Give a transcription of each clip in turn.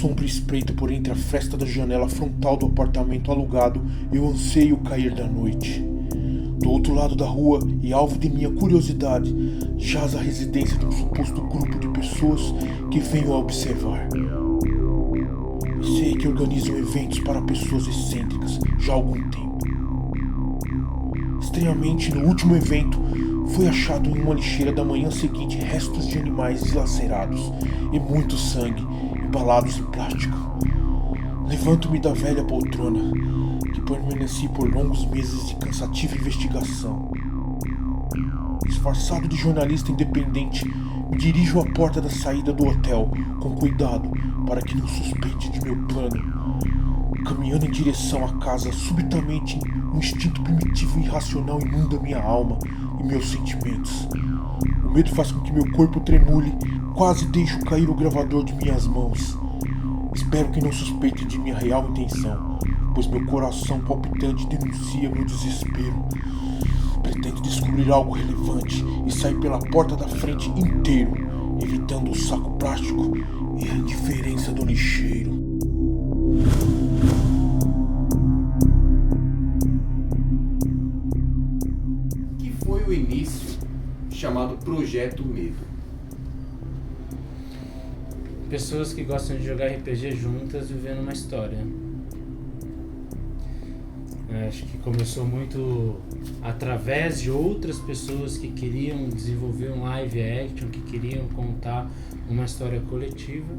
sombra espreita por entre a fresta da janela frontal do apartamento alugado, eu anseio o cair da noite. Do outro lado da rua, e alvo de minha curiosidade, jaz a residência de um suposto grupo de pessoas que venho a observar. Sei que organizam eventos para pessoas excêntricas já há algum tempo. Estranhamente, no último evento, foi achado em uma lixeira da manhã seguinte restos de animais dilacerados e muito sangue, embalados em plástico. Levanto-me da velha poltrona, que permaneci por longos meses de cansativa investigação. Disfarçado de jornalista independente, me dirijo à porta da saída do hotel, com cuidado, para que não suspeite de meu plano. Caminhando em direção à casa, subitamente um instinto primitivo e irracional inunda minha alma e meus sentimentos. O medo faz com que meu corpo tremule, quase deixo cair o gravador de minhas mãos. Espero que não suspeite de minha real intenção, pois meu coração palpitante denuncia meu desespero. Pretendo descobrir algo relevante e sair pela porta da frente inteiro, evitando o saco plástico e a indiferença do lixeiro. Que foi o início chamado Projeto Medo? Pessoas que gostam de jogar RPG juntas vivendo uma história. Acho que começou muito através de outras pessoas que queriam desenvolver um live action, que queriam contar uma história coletiva.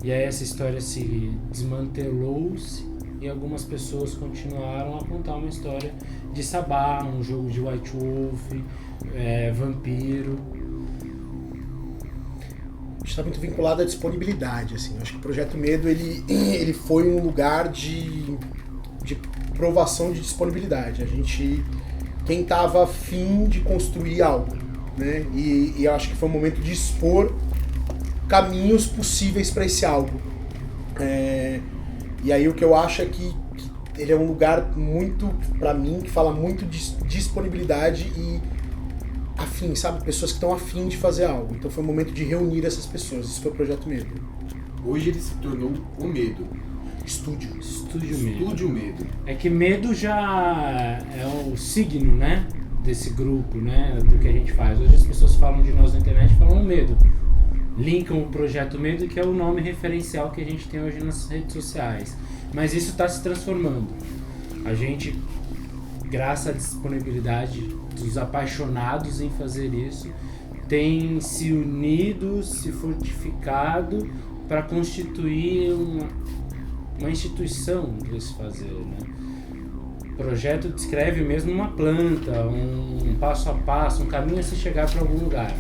E aí essa história se desmantelou-se e algumas pessoas continuaram a contar uma história de Sabá, um jogo de White Wolf, vampiro. Está muito vinculado à disponibilidade, assim. Acho que o Projeto Medo ele foi um lugar de provação de disponibilidade. Quem estava afim de construir algo, né? E eu acho que foi um momento de expor caminhos possíveis para esse algo. E aí o que eu acho é que ele é um lugar muito, para mim, que fala muito de disponibilidade e afim, sabe? Pessoas que estão afim de fazer algo. Então foi um momento de reunir essas pessoas. Isso foi o Projeto Medo. Hoje ele se tornou o Medo. Estúdio Medo. É que medo já é o signo, né, desse grupo, né, do que a gente faz. Hoje as pessoas falam de nós na internet, falam medo. Linkam o Projeto Medo, que é o nome referencial que a gente tem hoje nas redes sociais. Mas isso está se transformando. A gente, graças à disponibilidade dos apaixonados em fazer isso, tem se unido, se fortificado para constituir uma instituição desse fazer, né? O projeto descreve mesmo uma planta, um passo a passo, um caminho a se chegar para algum lugar.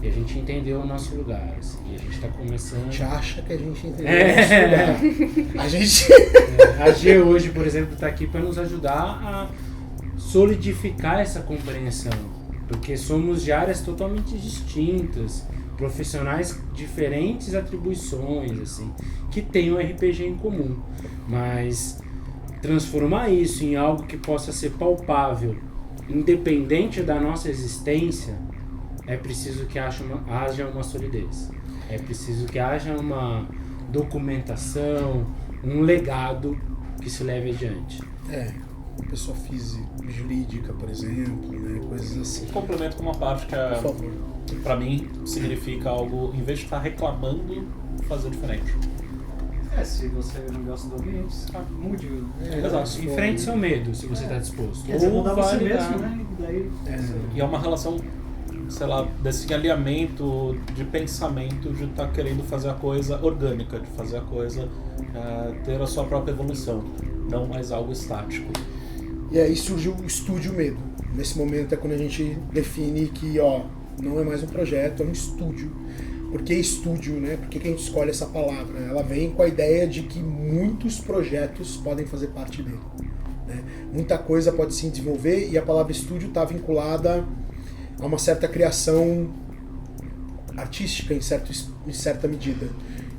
E a gente entendeu o nosso lugar, assim, e a gente está começando... A gente acha que a gente entendeu o nosso lugar. A G hoje, por exemplo, está aqui para nos ajudar a solidificar essa compreensão, porque somos de áreas totalmente distintas, profissionais diferentes atribuições, assim, que têm um RPG em comum, mas transformar isso em algo que possa ser palpável, independente da nossa existência, é preciso que haja uma solidez, é preciso que haja uma documentação, um legado que se leve adiante. Pessoa física, jurídica, por exemplo, né? Coisas assim. Complemento com uma parte que pra mim significa algo, em vez de estar reclamando, fazer diferente. Se você não gosta do ambiente, mude. Exato. Enfrente seu medo, se você está disposto. Quer dizer, mudar você validar. mesmo, né? Daí, E é uma relação, sei lá, desse alinhamento de pensamento, de estar querendo fazer a coisa orgânica, de fazer a coisa ter a sua própria evolução, não mais algo estático. E aí surgiu o Estúdio Medo. Nesse momento é quando a gente define que, não é mais um projeto, é um estúdio. Por que estúdio, né? Por que a gente escolhe essa palavra? Ela vem com a ideia de que muitos projetos podem fazer parte dele, né? Muita coisa pode se desenvolver e a palavra estúdio está vinculada a uma certa criação artística em certa medida.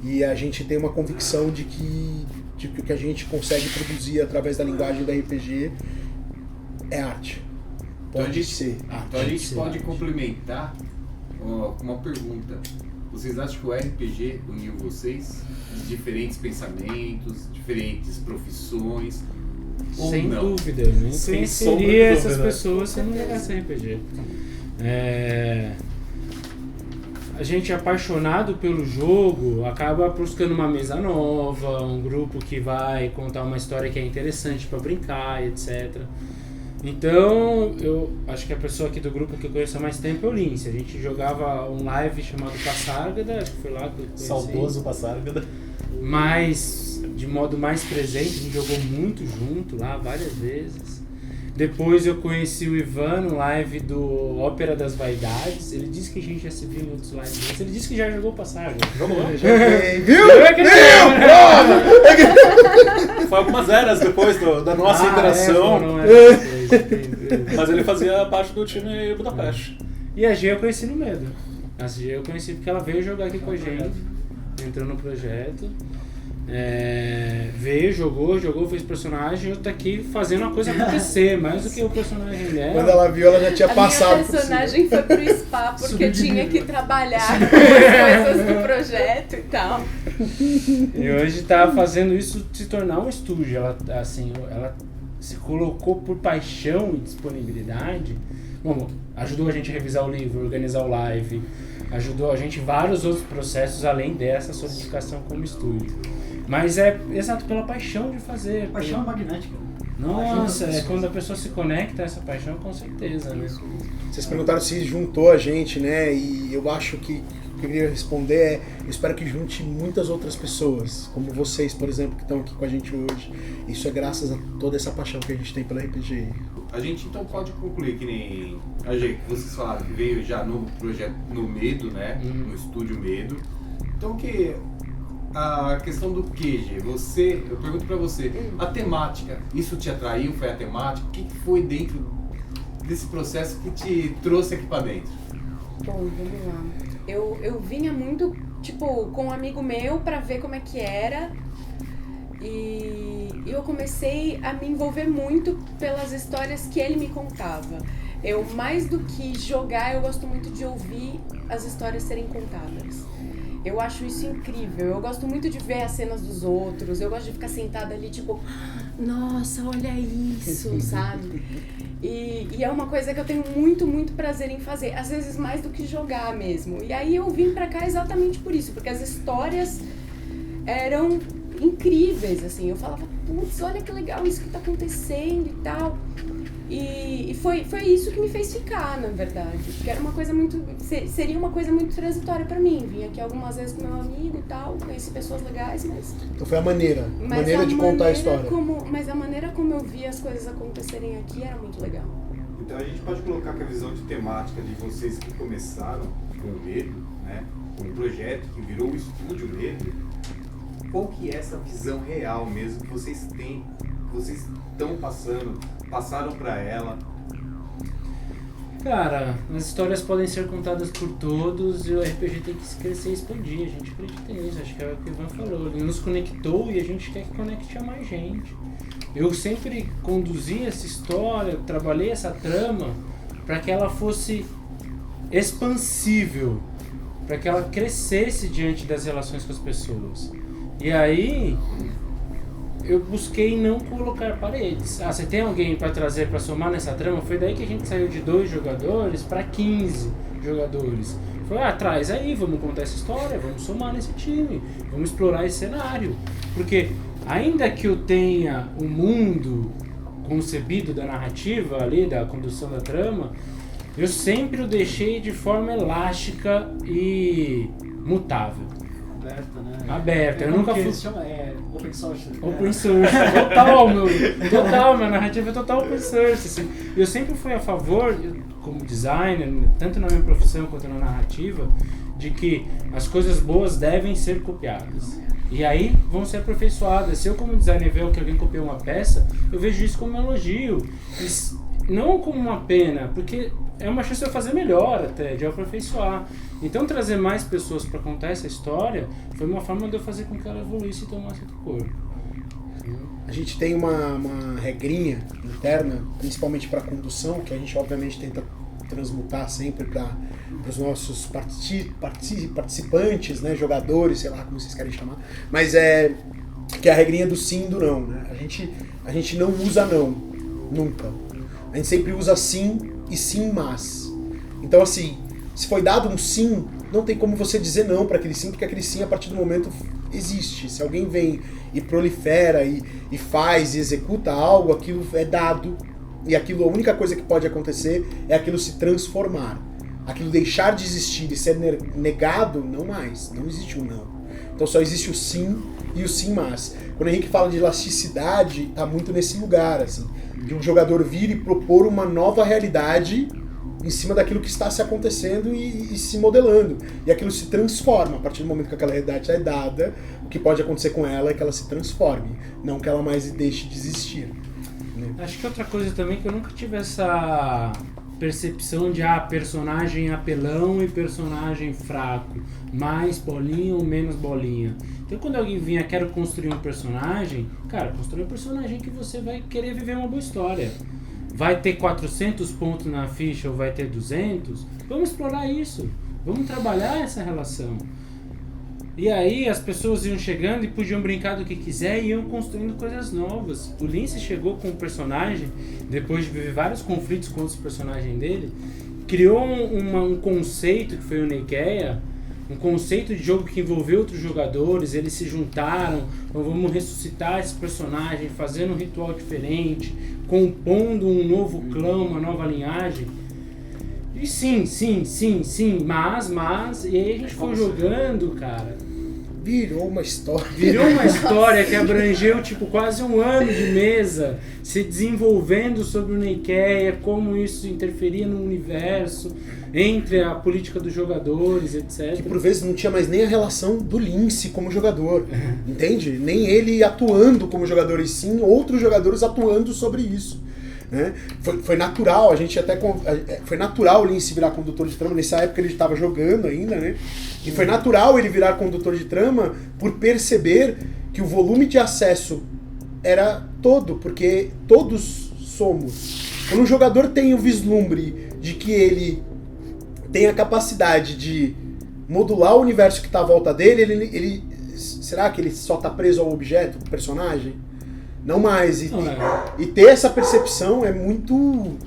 E a gente tem uma convicção de que o que a gente consegue produzir através da linguagem da RPG é arte. Pode ser arte. Então a gente pode complementar com uma pergunta. vocês acham que o RPG uniu vocês? De diferentes pensamentos, diferentes profissões? Ou Sem não? dúvida, eu nem Sem sombra de conheceria essas dúvida. pessoas se não jogasse RPG. A gente é apaixonado pelo jogo, acaba buscando uma mesa nova, um grupo que vai contar uma história que é interessante para brincar, etc. Então, eu acho que a pessoa aqui do grupo que eu conheço há mais tempo é o Lince. A gente jogava um live chamado Passárgada, acho que foi lá que eu conheci. Saudoso Passárgada. Mas de modo mais presente, a gente jogou muito junto lá várias vezes. Depois eu conheci o Ivan no live do Ópera das Vaidades. Ele disse que a gente já se viu em outros lives, mas ele disse que já jogou Passárgada. Jogou. Joguei. Viu? Foi algumas eras depois da nossa interação. Mas ele fazia parte do time Budapeste. E a G eu conheci no Medo. A G eu conheci porque ela veio jogar aqui com a gente. Entrou no projeto. Veio, jogou, fez personagem. Eu tô aqui fazendo a coisa acontecer, mais do que o personagem dela. Quando ela viu, ela já tinha passado. A minha por personagem foi pro spa porque Subiu de tinha nível. que trabalhar com as coisas do projeto e tal. E hoje tá fazendo isso se tornar um estúdio. Ela, assim, ela se colocou por paixão e disponibilidade. Bom, ajudou a gente a revisar o livro, organizar o live, ajudou a gente em vários outros processos além dessa solidificação como estúdio. Mas é exato pela paixão de fazer. Paixão magnética. Nossa, quando a pessoa se conecta a essa paixão, com certeza, né? Vocês perguntaram se juntou a gente, né? E eu acho que o que eu queria responder é: eu espero que junte muitas outras pessoas, como vocês, por exemplo, que estão aqui com a gente hoje. Isso é graças a toda essa paixão que a gente tem pelo RPG. A gente então pode concluir que nem a gente, que vocês falaram que veio já no projeto no Medo, né? No estúdio Medo. Então que a questão do QG, eu pergunto pra você, a temática, isso te atraiu? Foi a temática? O que foi dentro desse processo que te trouxe aqui pra dentro? Bom, vamos lá. Eu vinha muito, tipo, com um amigo meu pra ver como é que era. E eu comecei a me envolver muito pelas histórias que ele me contava. Eu, mais do que jogar, eu gosto muito de ouvir as histórias serem contadas. Eu acho isso incrível. Eu gosto muito de ver as cenas dos outros. Eu gosto de ficar sentada ali, tipo, nossa, olha isso, sabe? E é uma coisa que eu tenho muito, muito prazer em fazer. Às vezes mais do que jogar mesmo. E aí eu vim pra cá exatamente por isso. Porque as histórias eram incríveis, assim. Eu falava, putz, olha que legal isso que tá acontecendo e tal. E foi isso que me fez ficar, na verdade. Porque era uma coisa muito... Seria uma coisa muito transitória pra mim. Vim aqui algumas vezes com meu amigo e tal, conheci pessoas legais, mas... Então foi a maneira de contar a história. Mas a maneira como eu vi as coisas acontecerem aqui era muito legal. Então a gente pode colocar que a visão de temática de vocês que começaram com o Medo, né? Com um projeto que virou o Estúdio Medo, qual que é essa visão real mesmo que vocês têm, que vocês estão passaram para ela? Cara, as histórias podem ser contadas por todos e o RPG tem que crescer e expandir. A gente acredita nisso, acho que é o que o Ivan falou. Ele nos conectou e a gente quer que conecte a mais gente. Eu sempre conduzi essa história, trabalhei essa trama para que ela fosse expansível, para que ela crescesse diante das relações com as pessoas. E aí eu busquei não colocar paredes. Você tem alguém para trazer, para somar nessa trama? Foi daí que a gente saiu de 2 jogadores para 15 jogadores. Foi, traz aí, vamos contar essa história, vamos somar nesse time, vamos explorar esse cenário. Porque ainda que eu tenha o mundo concebido da narrativa ali, da condução da trama, eu sempre o deixei de forma elástica e mutável. Aberta, né? Aberta, eu nunca fui... Chama, open source. Open source, total, minha narrativa é total open source, assim. Eu sempre fui a favor, como designer, tanto na minha profissão quanto na narrativa, de que as coisas boas devem ser copiadas. E aí vão ser aperfeiçoadas. Se eu como designer ver que alguém copiou uma peça, eu vejo isso como um elogio, não como uma pena, porque é uma chance de eu fazer melhor até, de eu aperfeiçoar. Então trazer mais pessoas para contar essa história foi uma forma de eu fazer com que ela evoluísse e tomasse outro corpo. A gente tem uma regrinha interna, principalmente para condução, que a gente obviamente tenta transmutar sempre para os nossos participantes, né, jogadores, sei lá como vocês querem chamar, mas que é a regrinha do sim e do não, né? A gente não usa não, nunca. A gente sempre usa sim e sim mas. Então assim, se foi dado um sim, não tem como você dizer não para aquele sim, porque aquele sim a partir do momento existe. Se alguém vem e prolifera e faz e executa algo, aquilo é dado, e aquilo, a única coisa que pode acontecer é aquilo se transformar. Aquilo deixar de existir e ser negado, não mais. Não existe um não. Então só existe o sim e o sim mas. Quando o Henrique fala de elasticidade, tá muito nesse lugar, assim, de um jogador vir e propor uma nova realidade em cima daquilo que está se acontecendo e se modelando. E aquilo se transforma. A partir do momento que aquela realidade é dada, o que pode acontecer com ela é que ela se transforme, não que ela mais deixe de existir. Né? Acho que outra coisa também que eu nunca tive essa percepção de personagem apelão e personagem fraco, mais bolinha ou menos bolinha. Então quando alguém vinha, quero construir um personagem, cara, construir um personagem que você vai querer viver uma boa história. Vai ter 400 pontos na ficha ou vai ter 200? Vamos explorar isso. Vamos trabalhar essa relação. E aí as pessoas iam chegando e podiam brincar do que quiser e iam construindo coisas novas. O Lince chegou com o personagem, depois de viver vários conflitos com os personagens dele, criou um conceito que foi o Nikeia, um conceito de jogo que envolveu outros jogadores, eles se juntaram, então vamos ressuscitar esse personagem, fazendo um ritual diferente, compondo um novo clã, uma nova linhagem. E sim, mas, e aí a gente foi jogando, cara. Virou uma história. Virou uma história que abrangeu tipo quase um ano de mesa, se desenvolvendo sobre o Nikeia, como isso interferia no universo, entre a política dos jogadores, etc. Que por vezes não tinha mais nem a relação do Lince como jogador, entende? Nem ele atuando como jogador, e sim outros jogadores atuando sobre isso. Né? Foi natural, a gente até foi natural o Lince virar condutor de trama. Nessa época ele estava jogando ainda, né? E foi natural ele virar condutor de trama por perceber que o volume de acesso era todo, porque todos somos. Quando um jogador tem o vislumbre de que ele tem a capacidade de modular o universo que está à volta dele, ele será que ele só está preso ao objeto, ao personagem? Não mais. E ter essa percepção é muito,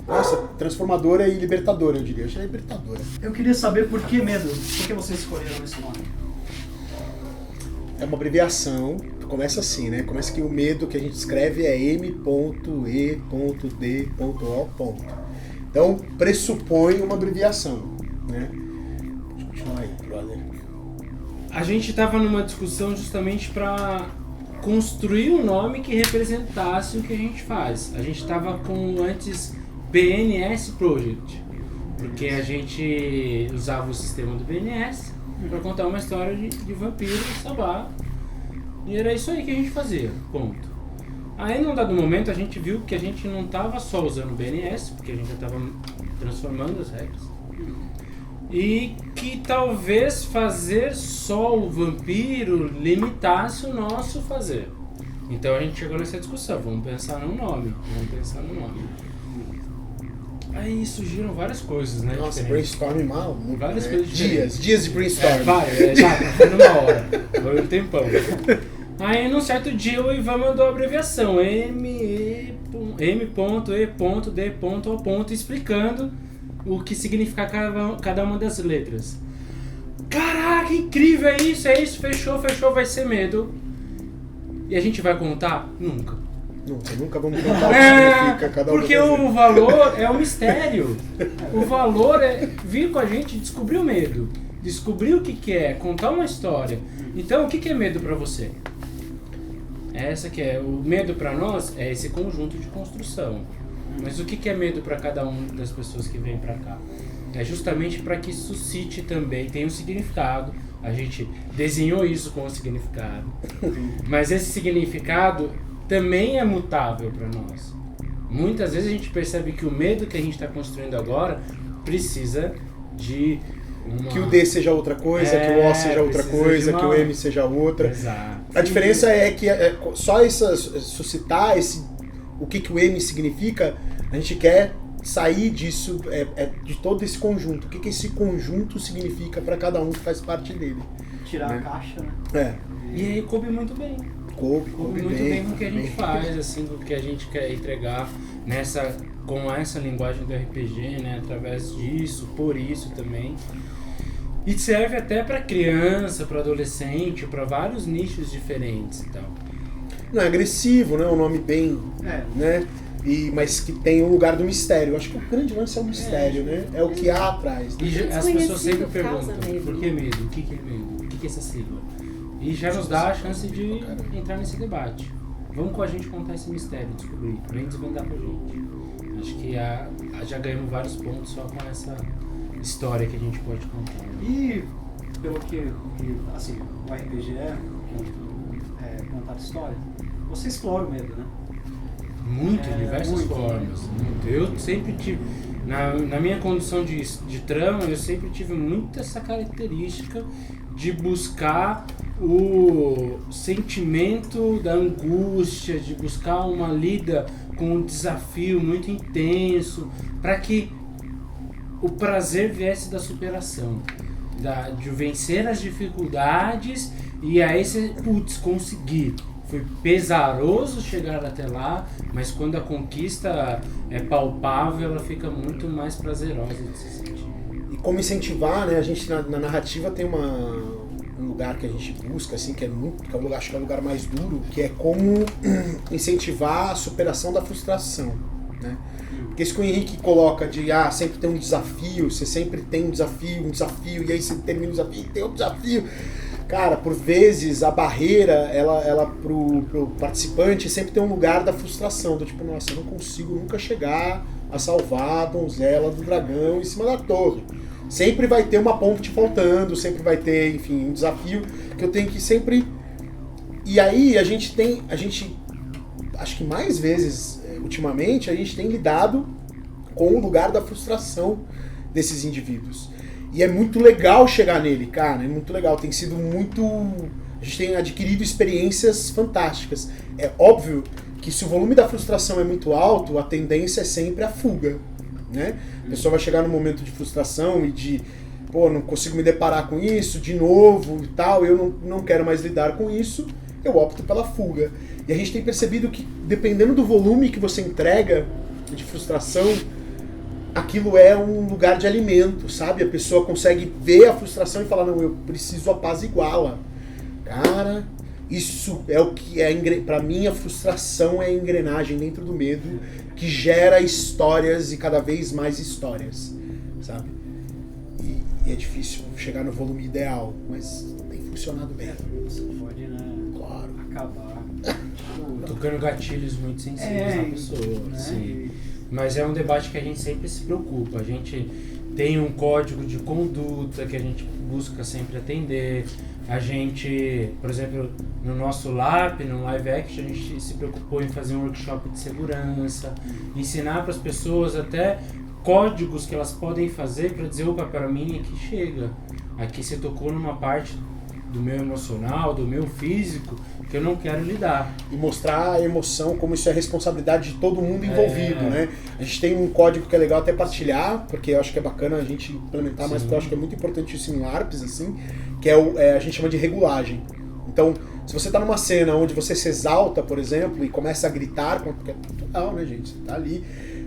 nossa, transformadora e libertadora, eu diria. Eu achei libertadora. Eu queria saber por que medo? Por que vocês escolheram esse nome? É uma abreviação, começa assim, né? Começa que o medo que a gente escreve é M.E.D.O. Então, pressupõe uma abreviação, né? Deixa eu continuar aí, brother. A gente estava numa discussão justamente para construir um nome que representasse o que a gente faz. A gente estava com antes BNS Project, porque a gente usava o sistema do BNS para contar uma história de vampiro e sabá. E era isso aí que a gente fazia, ponto. Aí num dado momento a gente viu que a gente não estava só usando o BNS, porque a gente já estava transformando as regras, e que talvez fazer só o vampiro limitasse o nosso fazer. Então a gente chegou nessa discussão, vamos pensar no nome. Aí surgiram várias coisas, né? Nossa, diferentes. brainstorm mal. Várias coisas diferentes. Dias de brainstorm. Exato, foi numa hora. Foi um tempão. Aí num certo dia o Ivan mandou a abreviação M.E.D.O. explicando o que significa cada uma das letras. Caraca, incrível, é isso, fechou, vai ser medo. E a gente vai contar? Nunca vamos contar o que significa cada uma. Porque o valor é o mistério. O valor é vir com a gente, descobrir o medo, descobrir o que é, contar uma história. Então, o que é medo pra você? Essa que é. O medo pra nós é esse conjunto de construção. Mas o que é medo para cada uma das pessoas que vem para cá? É justamente para que suscite também, tenha um significado. A gente desenhou isso com um significado. Mas esse significado também é mutável para nós. Muitas vezes a gente percebe que o medo que a gente está construindo agora precisa de uma... Que o D seja outra coisa, que o O seja outra coisa, que o M seja outra. Exato. A diferença é que só suscitar o que o M significa, a gente quer sair disso, de todo esse conjunto. O que esse conjunto significa para cada um que faz parte dele. Tirar Né? a caixa, né? E aí coube muito bem. Coube Muito bem com o que a gente faz, assim, com o que a gente quer entregar com essa linguagem do RPG, né? Através disso, por isso também. E serve até para criança, para adolescente, para vários nichos diferentes e tal. Não é agressivo, né? Um nome bem, né? Mas que tem um lugar do mistério. Eu acho que o grande lance é o mistério, né? É o que há atrás. Né? E as pessoas sempre Desconhecido causa perguntam, medo. por que medo? O que é medo? O que é essa sigla? E já nos dá a chance de entrar nesse debate. Vamos com a gente contar esse mistério, descobrir, vem desvendar pra gente. Acho que já ganhamos vários pontos só com essa história que a gente pode contar. E pelo que assim, o RPG contar história, você explora o medo, né? Muito, de diversas muito, formas. Muito. Eu sempre tive, na minha condição de trama, eu sempre tive muito essa característica de buscar o sentimento da angústia, de buscar uma lida com um desafio muito intenso, para que o prazer viesse da superação, de vencer as dificuldades e aí você, conseguir. Foi pesaroso chegar até lá, mas quando a conquista é palpável, ela fica muito mais prazerosa de se sentir. E como incentivar, né? A gente na narrativa tem um lugar que a gente busca, assim, que é o lugar, acho que é o lugar mais duro, que é como incentivar a superação da frustração, né? Porque isso que o Henrique coloca de sempre tem um desafio, você sempre tem um desafio, e aí você termina o desafio e tem outro desafio. Cara, por vezes a barreira, ela pro participante sempre tem um lugar da frustração, do tipo, nossa, eu não consigo nunca chegar a salvar a donzela do dragão em cima da torre. Sempre vai ter uma ponte faltando, sempre vai ter, enfim, um desafio que eu tenho que sempre... E aí a gente, acho que mais vezes, ultimamente, a gente tem lidado com o lugar da frustração desses indivíduos. E é muito legal chegar nele, cara, é muito legal, tem sido muito... A gente tem adquirido experiências fantásticas. É óbvio que se o volume da frustração é muito alto, a tendência é sempre a fuga, né? A pessoa vai chegar num momento de frustração e de, não consigo me deparar com isso de novo e tal, eu não quero mais lidar com isso, eu opto pela fuga. E a gente tem percebido que, dependendo do volume que você entrega de frustração, aquilo é um lugar de alimento, sabe? A pessoa consegue ver a frustração e falar, não, eu preciso apaziguá-la. Cara, isso é o que é, pra mim, a frustração é a engrenagem dentro do medo que gera histórias e cada vez mais histórias, sabe? E é difícil chegar no volume ideal, mas tem funcionado bem. Você pode, né? Claro. Acabar. Tocando gatilhos muito sensíveis na pessoa, né? sim. Mas é um debate que a gente sempre se preocupa. A gente tem um código de conduta que a gente busca sempre atender. A gente, por exemplo, no nosso LARP, no Live Action, a gente se preocupou em fazer um workshop de segurança, ensinar para as pessoas até códigos que elas podem fazer para dizer, opa, para mim aqui chega. Aqui você tocou numa parte do meu emocional, do meu físico, que eu não quero lidar. E mostrar a emoção, como isso é responsabilidade de todo mundo envolvido, né? A gente tem um código que é legal até partilhar, porque eu acho que é bacana a gente implementar, mas porque eu acho que é muito importante isso em LARPs, assim, que a gente chama de regulagem. Então, se você tá numa cena onde você se exalta, por exemplo, e começa a gritar, porque é natural, né, gente? Você tá ali,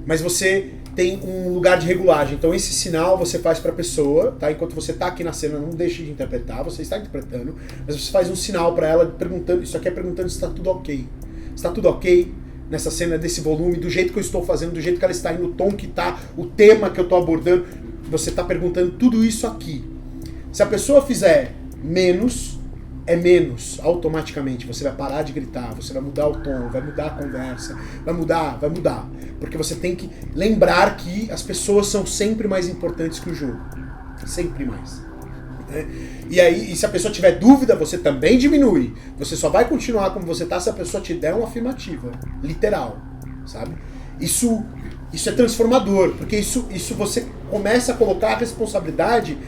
mas você tem um lugar de regulagem. Então esse sinal você faz para a pessoa, tá? Enquanto você tá aqui na cena, não deixe de interpretar, você está interpretando, mas você faz um sinal para ela perguntando, isso aqui é perguntando se está tudo ok. Está tudo ok nessa cena desse volume, do jeito que eu estou fazendo, do jeito que ela está indo, o tom que tá, o tema que eu estou abordando, você está perguntando tudo isso aqui. Se a pessoa fizer menos, é menos, automaticamente. Você vai parar de gritar, você vai mudar o tom, vai mudar a conversa, vai mudar. Porque você tem que lembrar que as pessoas são sempre mais importantes que o jogo. Sempre mais. Né? E aí, se a pessoa tiver dúvida, você também diminui. Você só vai continuar como você tá se a pessoa te der uma afirmativa. Literal. Sabe? Isso é transformador, porque isso você começa a colocar a responsabilidade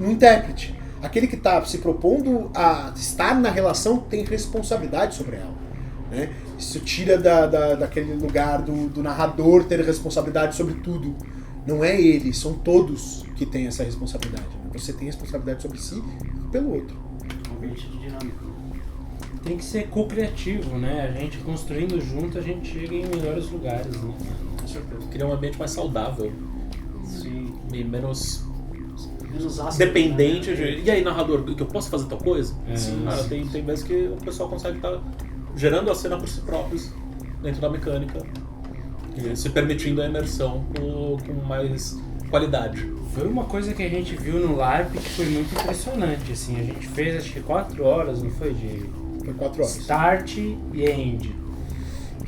no intérprete. Aquele que está se propondo a estar na relação tem responsabilidade sobre ela. né? Isso tira daquele lugar do narrador ter responsabilidade sobre tudo. Não é ele, são todos que têm essa responsabilidade. Você tem responsabilidade sobre si e pelo outro. Ambiente de dinâmica. Tem que ser co-criativo, né? A gente construindo junto, a gente chega em melhores lugares, né? Com certeza. Criar um ambiente mais saudável Sim. e menos Menos ácido, dependente né? de... E aí, narrador, que eu posso fazer tal coisa? Sim, Cara, sim. tem vezes que o pessoal consegue estar gerando a cena por si próprios dentro da mecânica e se permitindo a imersão com mais qualidade. Foi uma coisa que a gente viu no LARP que foi muito impressionante, assim. A gente fez acho que 4 horas, não foi? De Foi 4 horas. start e end.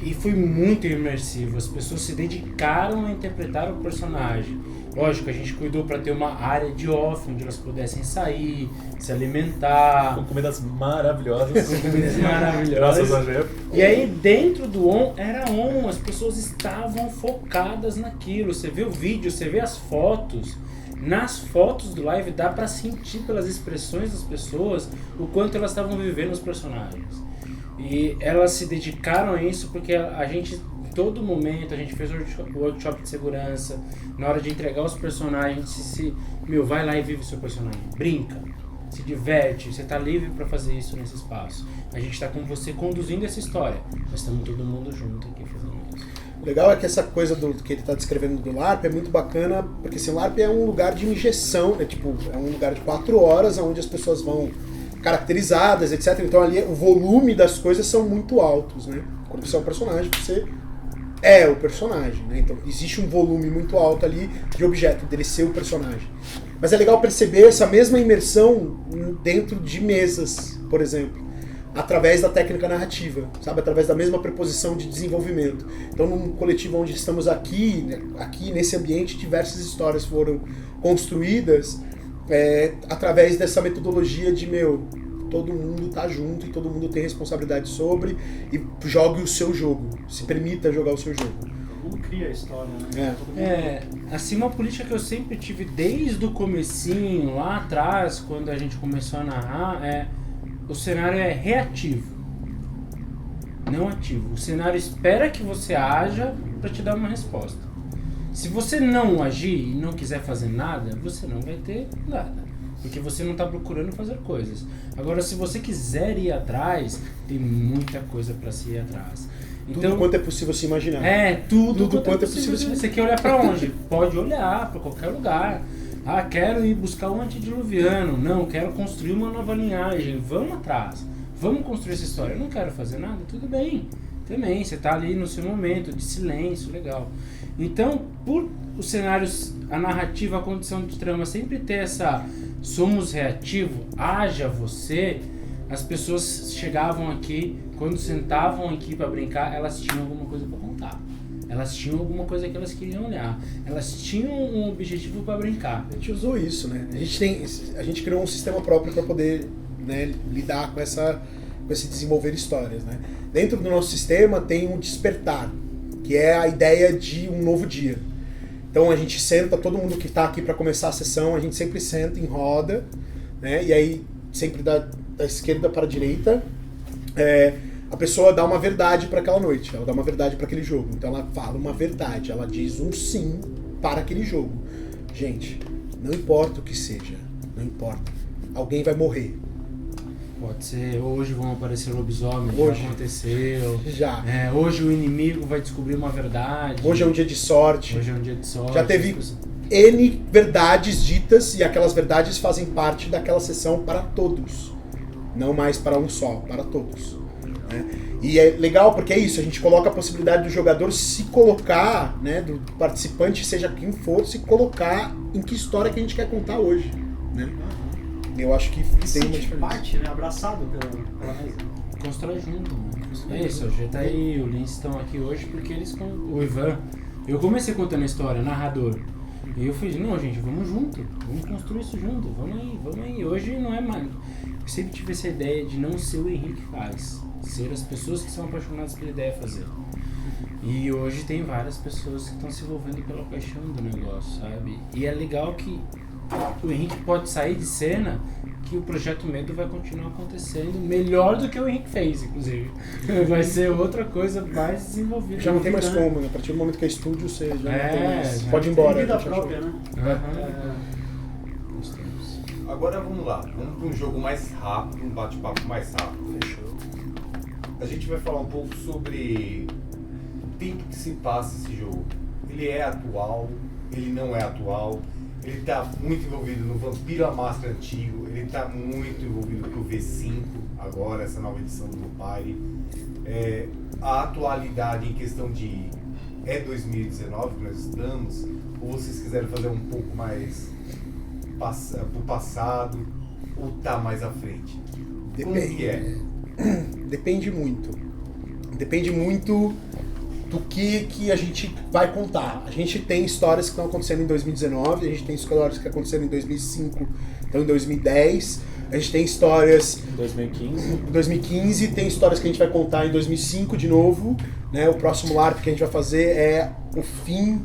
E foi muito imersivo. As pessoas se dedicaram a interpretar o personagem. Lógico, a gente cuidou para ter uma área de off onde elas pudessem sair, se alimentar. Com comidas maravilhosas. Comidas maravilhosas. Graças a Deus. E aí dentro do on, era on, as pessoas estavam focadas naquilo. Você vê o vídeo, você vê as fotos. Nas fotos do live dá pra sentir pelas expressões das pessoas o quanto elas estavam vivendo os personagens. E elas se dedicaram a isso porque a gente, em todo momento, a gente fez o workshop de segurança. Na hora de entregar os personagens, vai lá e vive o seu personagem. Brinca, se diverte, você tá livre pra fazer isso nesse espaço. A gente tá com você conduzindo essa história, mas estamos todo mundo junto aqui fazendo isso. O legal é que essa coisa que ele está descrevendo do LARP é muito bacana, porque assim, o LARP é um lugar de injeção, né? Tipo, é um lugar de 4 horas onde as pessoas vão caracterizadas, etc. Então ali o volume das coisas são muito altos, né? Quando você é um personagem, você é o personagem, né? Então existe um volume muito alto ali de objeto, dele ser o personagem. Mas é legal perceber essa mesma imersão dentro de mesas, por exemplo, através da técnica narrativa, sabe? Através da mesma preposição de desenvolvimento. Então, num coletivo onde estamos aqui, né? Aqui nesse ambiente, diversas histórias foram construídas através dessa metodologia de, todo mundo tá junto e todo mundo tem responsabilidade sobre, e jogue o seu jogo, se permita jogar o seu jogo. Todo mundo cria a história, né? Todo mundo... Assim, uma política que eu sempre tive desde o comecinho, lá atrás, quando a gente começou a narrar, o cenário é reativo, não ativo. O cenário espera que você haja para te dar uma resposta. Se você não agir e não quiser fazer nada, você não vai ter nada, porque você não está procurando fazer coisas. Agora, se você quiser ir atrás, tem muita coisa para se ir atrás. Tudo quanto é possível se imaginar. Tudo quanto é possível. Você quer olhar para onde? Pode olhar para qualquer lugar. Ah, quero ir buscar um antediluviano. Não, quero construir uma nova linhagem. Vamos atrás. Vamos construir essa história. Eu não quero fazer nada? Tudo bem. Também, você está ali no seu momento de silêncio, legal. Então, por os cenários, a narrativa, a condição de trama sempre ter essa somos reativo, haja você, as pessoas chegavam aqui, quando sentavam aqui para brincar, elas tinham alguma coisa para contar. Elas tinham alguma coisa que elas queriam olhar. Elas tinham um objetivo para brincar. A gente usou isso, né? A gente criou um sistema próprio para poder, né, lidar com esse desenvolver histórias, né? Dentro do nosso sistema tem um despertar, que é a ideia de um novo dia. Então a gente senta, todo mundo que está aqui para começar a sessão, a gente sempre senta em roda, né? E aí sempre da esquerda para a direita, a pessoa dá uma verdade para aquela noite, ela dá uma verdade para aquele jogo. Então ela fala uma verdade, ela diz um sim para aquele jogo. Gente, não importa o que seja, não importa. Alguém vai morrer. Pode ser, hoje vão aparecer lobisomens, Hoje. já aconteceu. Já. Hoje o inimigo vai descobrir uma verdade. Hoje é um dia de sorte. Hoje é um dia de sorte. Já teve N verdades ditas e aquelas verdades fazem parte daquela sessão para todos. Não mais para um só, para todos. Né? E é legal porque é isso, a gente coloca a possibilidade do jogador se colocar, né, do participante, seja quem for, se colocar em que história que a gente quer contar hoje. Né? Eu acho que tem uma diferença. parte, né? Abraçado pela mesa. Constrói junto, né? É isso, o Getaí e o Lince estão aqui hoje porque eles... O Ivan... Eu comecei contando a história, narrador. E eu falei, não, gente, vamos junto. Vamos construir isso junto. Vamos aí. Hoje não é mais... Eu sempre tive essa ideia de não ser o Henrique faz. Ser as pessoas que são apaixonadas pela ideia fazer. E hoje tem várias pessoas que estão se envolvendo pela paixão do negócio, sabe? E é legal que o Henrique pode sair de cena que o Projeto Medo vai continuar acontecendo melhor do que o Henrique fez, inclusive. Vai ser outra coisa mais desenvolvida. Já não tem mais Né? como, né? A partir do momento que é estúdio, você já não tem mais. já Pode ir tem embora. Vida a gente própria, achou. né? Gostamos. Agora vamos lá, vamos para um jogo mais rápido, um bate-papo mais rápido. Fechou. A gente vai falar um pouco sobre o tempo que se passa esse jogo. Ele é atual, ele não é atual, ele está muito envolvido no Vampiro à Máscara antigo, ele está muito envolvido com o V5, agora, essa nova edição do Vampire. A atualidade em questão de... É 2019 que nós estamos, ou vocês quiserem fazer um pouco mais pro passado, ou tá mais à frente? Como que é? Depende muito. Depende muito do que a gente vai contar. A gente tem histórias que estão acontecendo em 2019, a gente tem histórias que aconteceram em 2005, então em 2010. A gente tem histórias Em 2015. em 2015, tem histórias que a gente vai contar em 2005 de novo. Né? O próximo LARP que a gente vai fazer é o fim,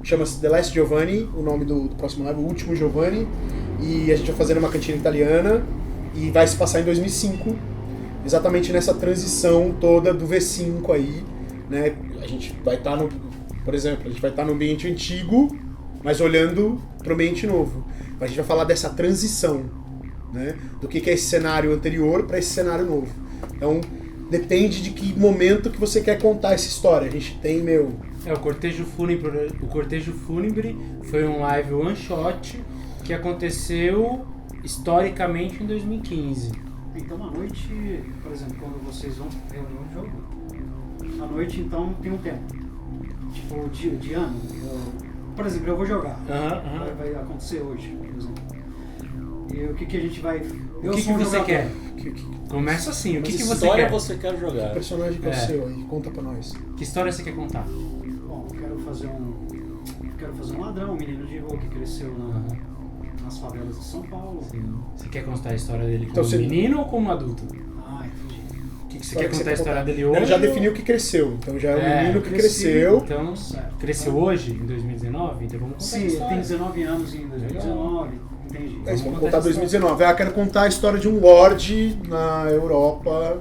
chama-se The Last Giovanni, o nome do próximo LARP, o último Giovanni. E a gente vai fazer numa cantina italiana e vai se passar em 2005. Exatamente nessa transição toda do V5 aí, né? A gente vai estar por exemplo, a gente vai estar no ambiente antigo, mas olhando para o ambiente novo. A gente vai falar dessa transição, né? Do que é esse cenário anterior para esse cenário novo. Então, depende de que momento que você quer contar essa história. A gente tem, O Cortejo Fúnebre foi um live one shot que aconteceu historicamente em 2015. Então à noite, por exemplo, quando vocês vão reunir um jogo, à noite então tem um tempo. Tipo, de ano. Por exemplo, eu vou jogar. Vai acontecer hoje, por exemplo. E o que a gente vai... O que você quer? Começa assim, o que você história quer? você quer jogar? que personagem que é o É. seu aí? Conta pra nós. Que história você quer contar? Bom, eu quero fazer um ladrão, um menino de rua que cresceu nas favelas de São Paulo. Você quer contar a história dele como Então, você- menino ou como adulto? Ah, entendi. Você quer contar a história dele hoje? Ele já definiu que cresceu, então já é um É, menino que cresci. cresceu. Então, Certo. cresceu hoje, em 2019? Então vamos contar a Sim, ele história. tem 19 anos em 2019, entendi. É isso, vamos contar contar essa 2019. Quero contar a história de um lorde na Europa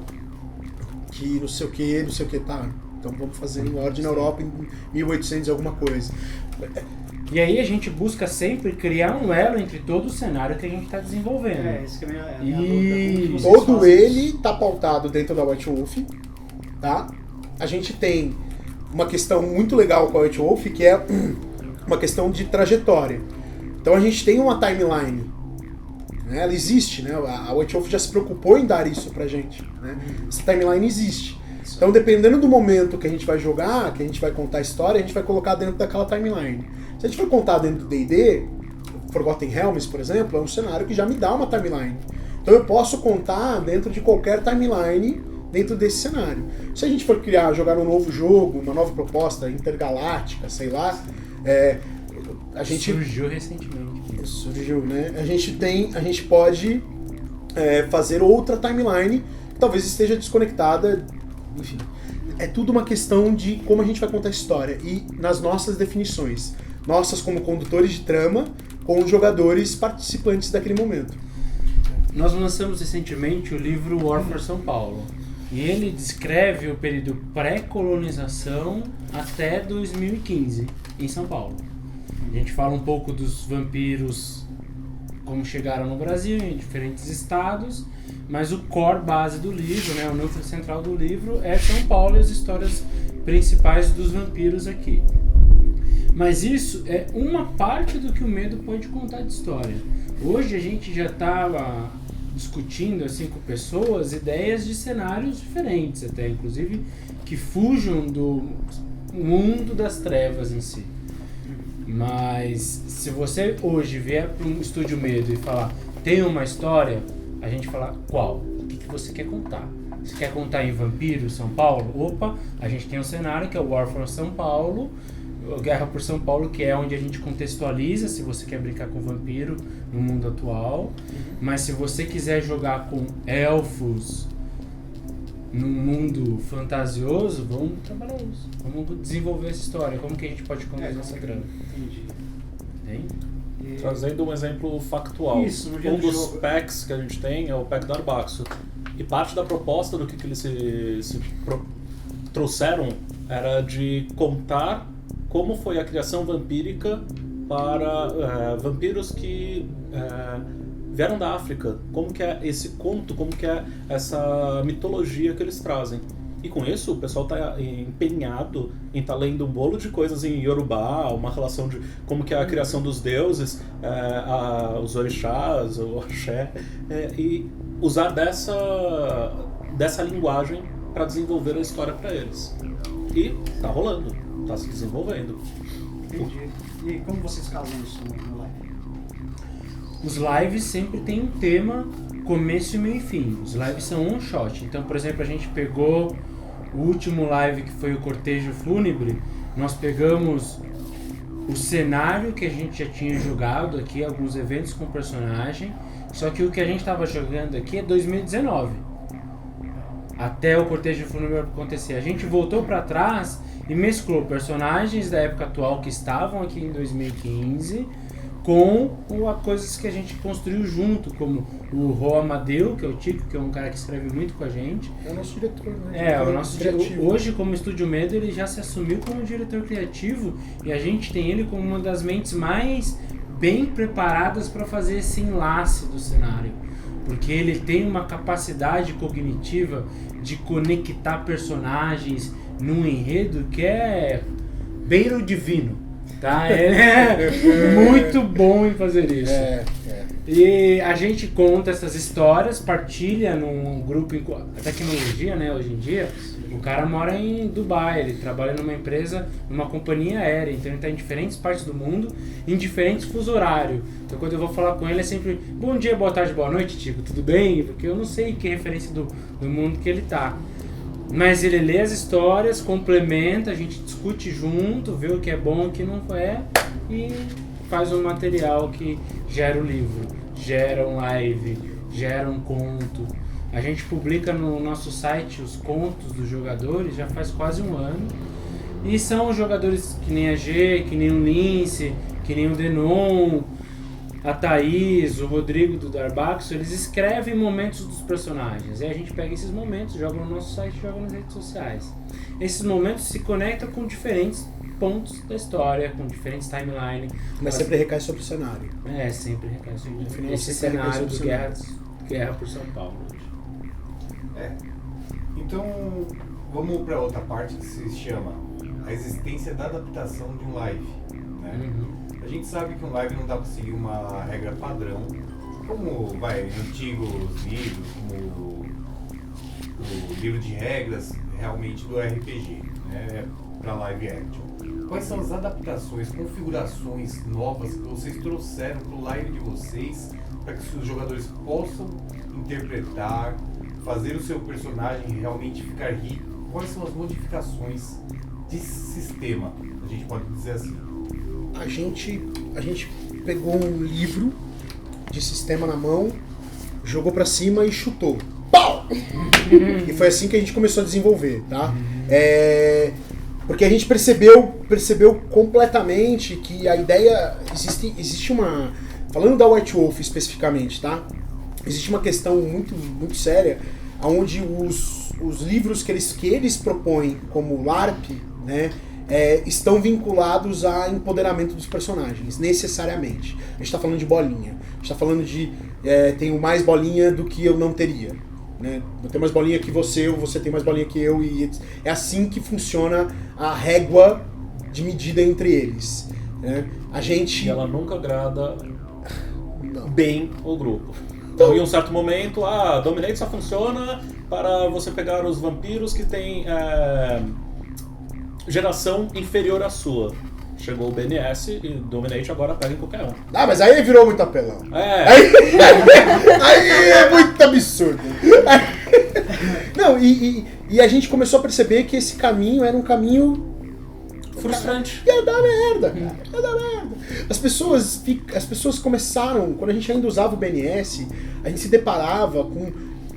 que não sei o que, tá. Então vamos fazer um lorde na Europa em 1800 e alguma coisa. E aí a gente busca sempre criar um elo entre todo o cenário que a gente está desenvolvendo. É, esse que é a minha E dúvida. Como que vocês Todo fazem ele isso? tá pautado dentro da White Wolf, tá? A gente tem uma questão muito legal com a White Wolf, que é uma questão de trajetória. Então a gente tem uma timeline, né? Ela existe, né? A White Wolf já se preocupou em dar isso pra gente, né? Essa timeline existe. Então, dependendo do momento que a gente vai jogar, que a gente vai contar a história, a gente vai colocar dentro daquela timeline. Se a gente for contar dentro do D&D, Forgotten Realms, por exemplo, é um cenário que já me dá uma timeline. Então eu posso contar dentro de qualquer timeline dentro desse cenário. Se a gente for jogar um novo jogo, uma nova proposta intergaláctica, sei lá, a gente... Surgiu recentemente. Surgiu, né? A gente pode fazer outra timeline que talvez esteja desconectada, enfim. É tudo uma questão de como a gente vai contar a história e nas nossas definições. Nossas como condutores de trama, com os jogadores participantes daquele momento. Nós lançamos recentemente o livro War for São Paulo. E ele descreve o período pré-colonização até 2015 em São Paulo. A gente fala um pouco dos vampiros, como chegaram no Brasil, em diferentes estados, mas o core base do livro, né, o núcleo central do livro é São Paulo e as histórias principais dos vampiros aqui. Mas isso é uma parte do que o medo pode contar de história. Hoje a gente já estava discutindo assim com pessoas ideias de cenários diferentes, até inclusive que fujam do mundo das trevas em si. Mas se você hoje vier para um estúdio Medo e falar tem uma história, a gente fala qual? O que você quer contar? Você quer contar em Vampiro, São Paulo? Opa, a gente tem um cenário que é o War for São Paulo, Guerra por São Paulo, que é onde a gente contextualiza se você quer brincar com vampiro no mundo atual. Mas se você quiser jogar com elfos num mundo fantasioso, vamos trabalhar isso. Vamos desenvolver essa história. Como que a gente pode conduzir essa grana? Entendi. Tem? Trazendo um exemplo factual. Isso, no dia um do dos jogo. packs que a gente tem é o pack da Arbaxo. E parte da proposta do que eles trouxeram era de contar como foi a criação vampírica para vampiros que vieram da África. Como que é esse conto, como que é essa mitologia que eles trazem. E com isso o pessoal está empenhado em estar lendo um bolo de coisas em Yorubá, uma relação de como que é a criação dos deuses, os orixás, o axé, e usar dessa linguagem para desenvolver a história para eles. E tá rolando, tá se desenvolvendo. Entendi. E como vocês casam isso no live? Os lives sempre tem um tema, começo, meio e fim. Os lives são one shot. Então, por exemplo, a gente pegou o último live que foi o Cortejo Fúnebre. Nós pegamos o cenário que a gente já tinha jogado aqui, alguns eventos com personagem. Só que o que a gente estava jogando aqui é 2019. Até o Cortejo Fúnebre acontecer. A gente voltou para trás e mesclou personagens da época atual que estavam aqui em 2015 com coisas que a gente construiu junto, como o Rô Amadeu, que é o Tico, que é um cara que escreve muito com a gente. É o nosso diretor, né? O nosso criativo. Hoje, como Estúdio Medo, ele já se assumiu como diretor criativo e a gente tem ele como uma das mentes mais bem preparadas para fazer esse enlace do cenário. Porque ele tem uma capacidade cognitiva de conectar personagens num enredo que é beira o divino. Tá? Ele é muito bom em fazer isso. E a gente conta essas histórias, partilha num grupo. A tecnologia, né, hoje em dia, o cara mora em Dubai, ele trabalha numa empresa, numa companhia aérea, então ele está em diferentes partes do mundo, em diferentes fuso horário. Então quando eu vou falar com ele é sempre bom dia, boa tarde, boa noite, Tico, tudo bem? Porque eu não sei que referência do mundo que ele tá. Mas ele lê as histórias, complementa, a gente discute junto, vê o que é bom, o que não é e faz um material que gera o livro, gera um live, gera um conto. A gente publica no nosso site os contos dos jogadores já faz quase um ano. E são jogadores que nem a G, que nem o Lince, que nem o Denon, a Thaís, o Rodrigo do Darbaxo, eles escrevem momentos dos personagens. E a gente pega esses momentos, joga no nosso site, joga nas redes sociais. Esses momentos se conectam com diferentes pontos da história, com diferentes timelines. Mas sempre recai sobre o cenário. Sempre recai sobre o cenário. Esse cenário do Guerra por São Paulo. Então, vamos para outra parte que se chama a existência da adaptação de um live. Né? A gente sabe que um live não dá para seguir uma regra padrão, como antigos livros, como o livro de regras realmente do RPG, né, para live action. Quais são as adaptações, configurações novas que vocês trouxeram para o live de vocês para que os jogadores possam interpretar, fazer o seu personagem realmente ficar rico? Quais são as modificações de sistema, a gente pode dizer assim? A gente pegou um livro de sistema na mão, jogou pra cima e chutou. Pau! E foi assim que a gente começou a desenvolver, tá? Porque a gente percebeu completamente que a ideia... Existe uma... Falando da White Wolf especificamente, tá? Existe uma questão muito, muito séria, onde os livros que eles propõem como LARP, né? Estão vinculados a empoderamento dos personagens, necessariamente. A gente está falando de bolinha. A gente está falando de tenho mais bolinha do que eu não teria. Né? Eu tenho mais bolinha que você, ou você tem mais bolinha que eu. E é assim que funciona a régua de medida entre eles. Né? E ela nunca agrada bem o grupo. Então, em um certo momento, Dominate só funciona para você pegar os vampiros que têm geração inferior à sua. Chegou o BNS e Dominate agora pega em qualquer um. Mas aí virou muito apelão. Aí é muito absurdo. Não, e a gente começou a perceber que esse caminho era um caminho frustrante. Ia dar merda, cara. Ia dar merda. As pessoas começaram, quando a gente ainda usava o BNS, a gente se deparava com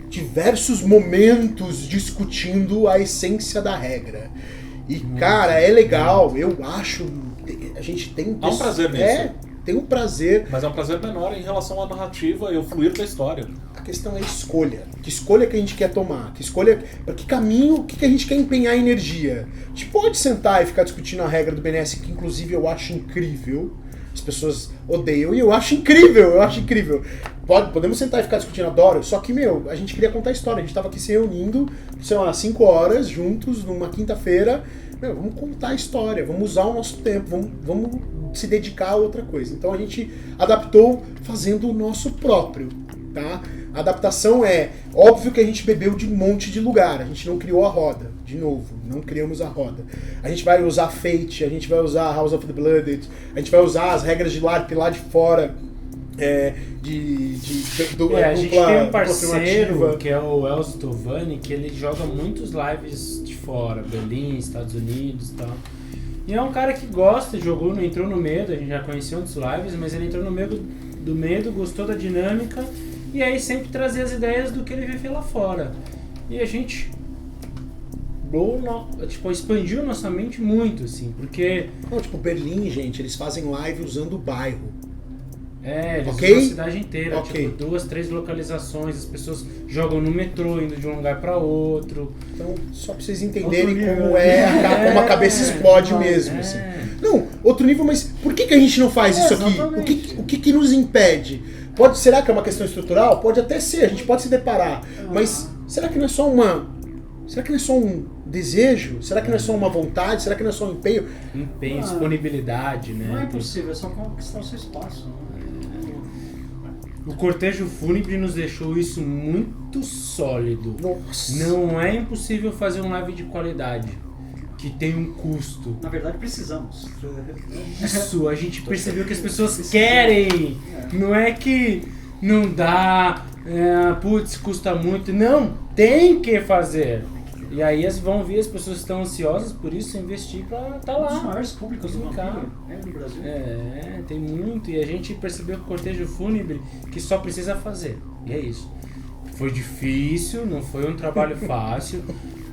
diversos momentos discutindo a essência da regra. E, cara, é legal, eu acho. A gente tem. Há um prazer nisso. tem um prazer. Mas é um prazer menor em relação à narrativa e o fluir da história. A questão é escolha. Que escolha que a gente quer tomar? Que escolha, para que caminho, o que a gente quer empenhar energia? A gente pode sentar e ficar discutindo a regra do BNS, que inclusive eu acho incrível. As pessoas odeiam e eu acho incrível, Podemos sentar e ficar discutindo, adoro. Só que, a gente queria contar a história. A gente tava aqui se reunindo, sei lá, 5 horas juntos, numa quinta-feira. Vamos contar a história, vamos usar o nosso tempo, vamos se dedicar a outra coisa. Então a gente adaptou fazendo o nosso próprio, tá? A adaptação é, óbvio que a gente bebeu de um monte de lugar, a gente não criou a roda, de novo, não criamos a roda. A gente vai usar Fate, a gente vai usar House of the Blooded, a gente vai usar as regras de LARP lá de fora, a gente tem um parceiro que é o Elzo Tovani, que ele joga muitos lives de fora, Berlim, Estados Unidos e tal. E é um cara que gosta, entrou no medo, a gente já conhecia outros lives, mas ele entrou no medo do medo, gostou da dinâmica, e aí sempre trazia as ideias do que ele vê lá fora. E a gente expandiu nossa mente muito, assim, porque... Berlim, gente, eles fazem live usando o bairro. Eles usam a cidade inteira, 2, 3 localizações, as pessoas jogam no metrô, indo de um lugar para outro. Então, só pra vocês entenderem como a cabeça explode mesmo. Assim. Não, outro nível, mas por que a gente não faz isso aqui? O que nos impede? Será que é uma questão estrutural? Pode até ser, a gente pode se deparar. Mas será que não é só um desejo? Será que não é só uma vontade? Será que não é só um empenho? Disponibilidade, né? Não é impossível, é só conquistar o seu espaço. O cortejo fúnebre nos deixou isso muito sólido. Nossa. Não é impossível fazer um live de qualidade, que tem um custo. Na verdade, precisamos. Isso, a gente percebeu que as pessoas querem. Não é que não dá, custa muito. Não, tem que fazer. E aí vão ver, as pessoas estão ansiosas por isso, investir pra estar lá. Um dos maiores públicos do Vampiro no Brasil. Tem muito. E a gente percebeu que o cortejo fúnebre que só precisa fazer. E é isso. Foi difícil, não foi um trabalho fácil.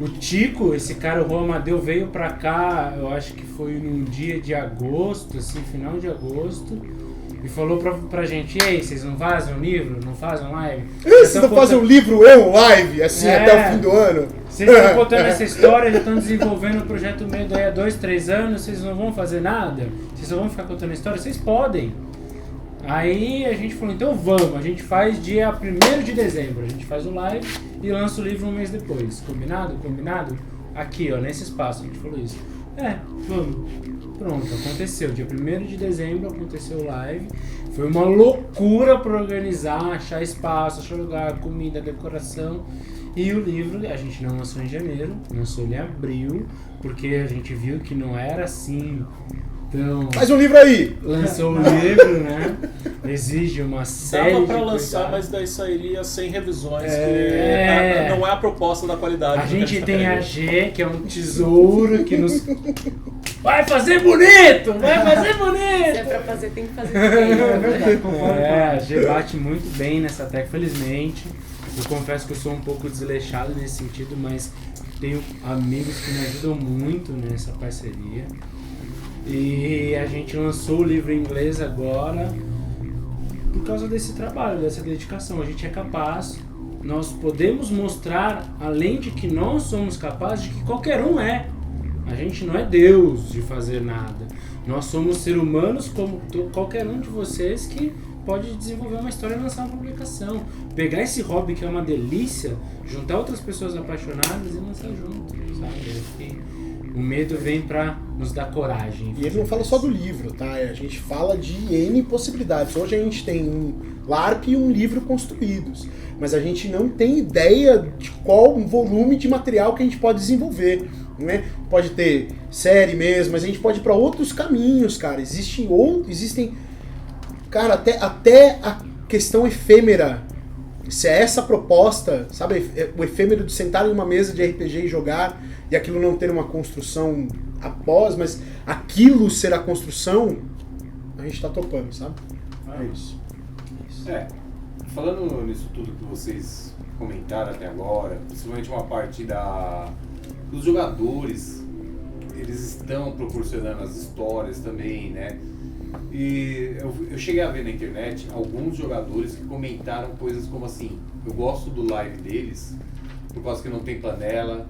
O Tico, esse cara, o Juan Amadeu, veio pra cá, eu acho que foi num dia de agosto, assim, final de agosto. E falou pra gente, e aí, vocês não fazem um livro? Não fazem live? Vocês não fazem um livro, um live, assim, até o fim do ano? Vocês estão contando essa história, já estão desenvolvendo o Projeto Medo aí há 2, 3 anos, vocês não vão fazer nada? Vocês só vão ficar contando a história? Vocês podem. Aí a gente falou, então vamos, a gente faz dia 1º de dezembro, a gente faz o live e lança o livro um mês depois. Combinado? Combinado? Aqui, nesse espaço, a gente falou isso. Vamos. Pronto, aconteceu. Dia 1º de dezembro aconteceu o live. Foi uma loucura para organizar, achar espaço, achar lugar, comida, decoração. E o livro a gente não lançou em janeiro, lançou ele em abril, porque a gente viu que não era assim. Então, faz um livro aí! Lançou o livro, né? Exige uma série Dava de pra lançar, cuidados. mas daí sairia sem revisões, que não é a proposta da qualidade. A gente tem a G, que é um tesouro que nos... Vai fazer bonito! Vai fazer bonito! Se é pra fazer, tem que fazer bem. A G bate muito bem nessa tecla, felizmente. Eu confesso que eu sou um pouco desleixado nesse sentido, mas tenho amigos que me ajudam muito nessa parceria. E a gente lançou o livro em inglês agora por causa desse trabalho, dessa dedicação. A gente é capaz, nós podemos mostrar, além de que nós somos capazes, de que qualquer um é. A gente não é Deus de fazer nada. Nós somos seres humanos como qualquer um de vocês que pode desenvolver uma história e lançar uma publicação. Pegar esse hobby que é uma delícia, juntar outras pessoas apaixonadas e lançar junto, sabe? O medo vem pra nos dar coragem. E ele não fala só do livro, tá? A gente fala de N possibilidades. Hoje a gente tem um LARP e um livro construídos, mas a gente não tem ideia de qual volume de material que a gente pode desenvolver, né? Pode ter série mesmo, mas a gente pode ir pra outros caminhos, cara. Existem, cara, até a questão efêmera. Se é essa proposta, sabe, o efêmero de sentar em uma mesa de RPG e jogar, e aquilo não ter uma construção após, mas aquilo ser a construção, a gente tá topando, sabe? É isso. Falando nisso tudo que vocês comentaram até agora, principalmente uma parte dos jogadores, eles estão proporcionando as histórias também, né? E eu cheguei a ver na internet alguns jogadores que comentaram coisas como assim: eu gosto do live deles por causa que não tem panela,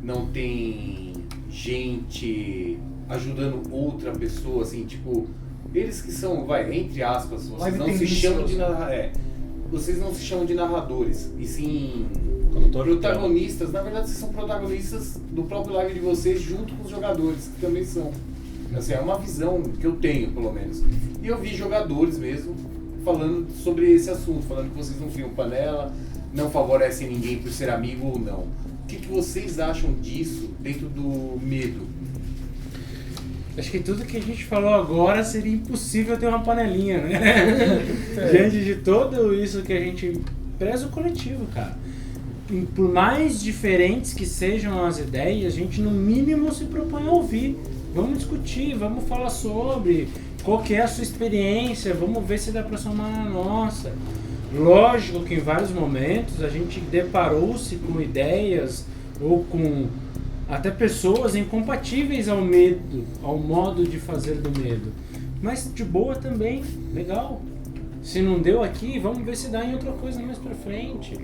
não tem gente ajudando outra pessoa, assim, tipo, eles que são, entre aspas, vocês não se chamam de vocês não se chamam de narradores, e sim protagonistas. Na verdade, vocês são protagonistas do próprio live de vocês junto com os jogadores, que também são. Assim, é uma visão que eu tenho, pelo menos. E eu vi jogadores mesmo falando sobre esse assunto, falando que vocês não criam panela, não favorecem ninguém por ser amigo ou não. O que vocês acham disso dentro do medo? Acho que tudo que a gente falou agora seria impossível ter uma panelinha, né? Diante de tudo isso que a gente preza o coletivo, cara. E por mais diferentes que sejam as ideias, a gente no mínimo se propõe a ouvir. Vamos discutir, vamos falar sobre qual que é a sua experiência, vamos ver se dá pra somar na nossa. Lógico que em vários momentos a gente deparou-se com ideias ou com até pessoas incompatíveis ao medo, ao modo de fazer do medo. Mas de boa também, legal. Se não deu aqui, vamos ver se dá em outra coisa mais pra frente.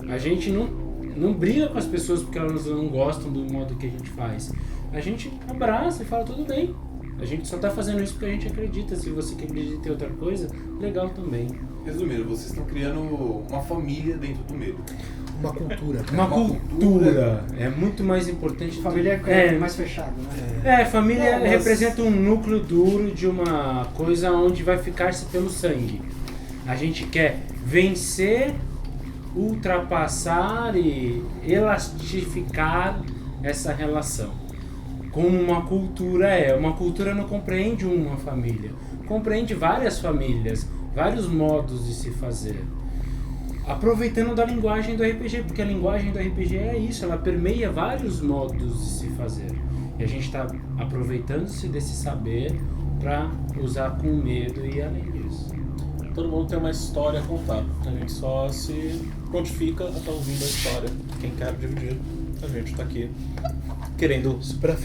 A gente não briga com as pessoas porque elas não gostam do modo que a gente faz. A gente abraça e fala, tudo bem. A gente só tá fazendo isso porque a gente acredita. Se você acredita em outra coisa, legal também. Resumindo, vocês estão criando uma família dentro do medo. Uma cultura. Uma cultura. É muito mais importante. Família é mais fechada, né? Família representa um núcleo duro de uma coisa onde vai ficar-se pelo sangue. A gente quer vencer, ultrapassar e elastificar essa relação. Como uma cultura é. Uma cultura não compreende uma família. Compreende várias famílias, vários modos de se fazer. Aproveitando da linguagem do RPG, porque a linguagem do RPG é isso, ela permeia vários modos de se fazer. E a gente está aproveitando-se desse saber para usar com medo e além disso. Todo mundo tem uma história a contar, a gente só se prontifica a estar ouvindo a história. Quem quer dividir, a gente está aqui querendo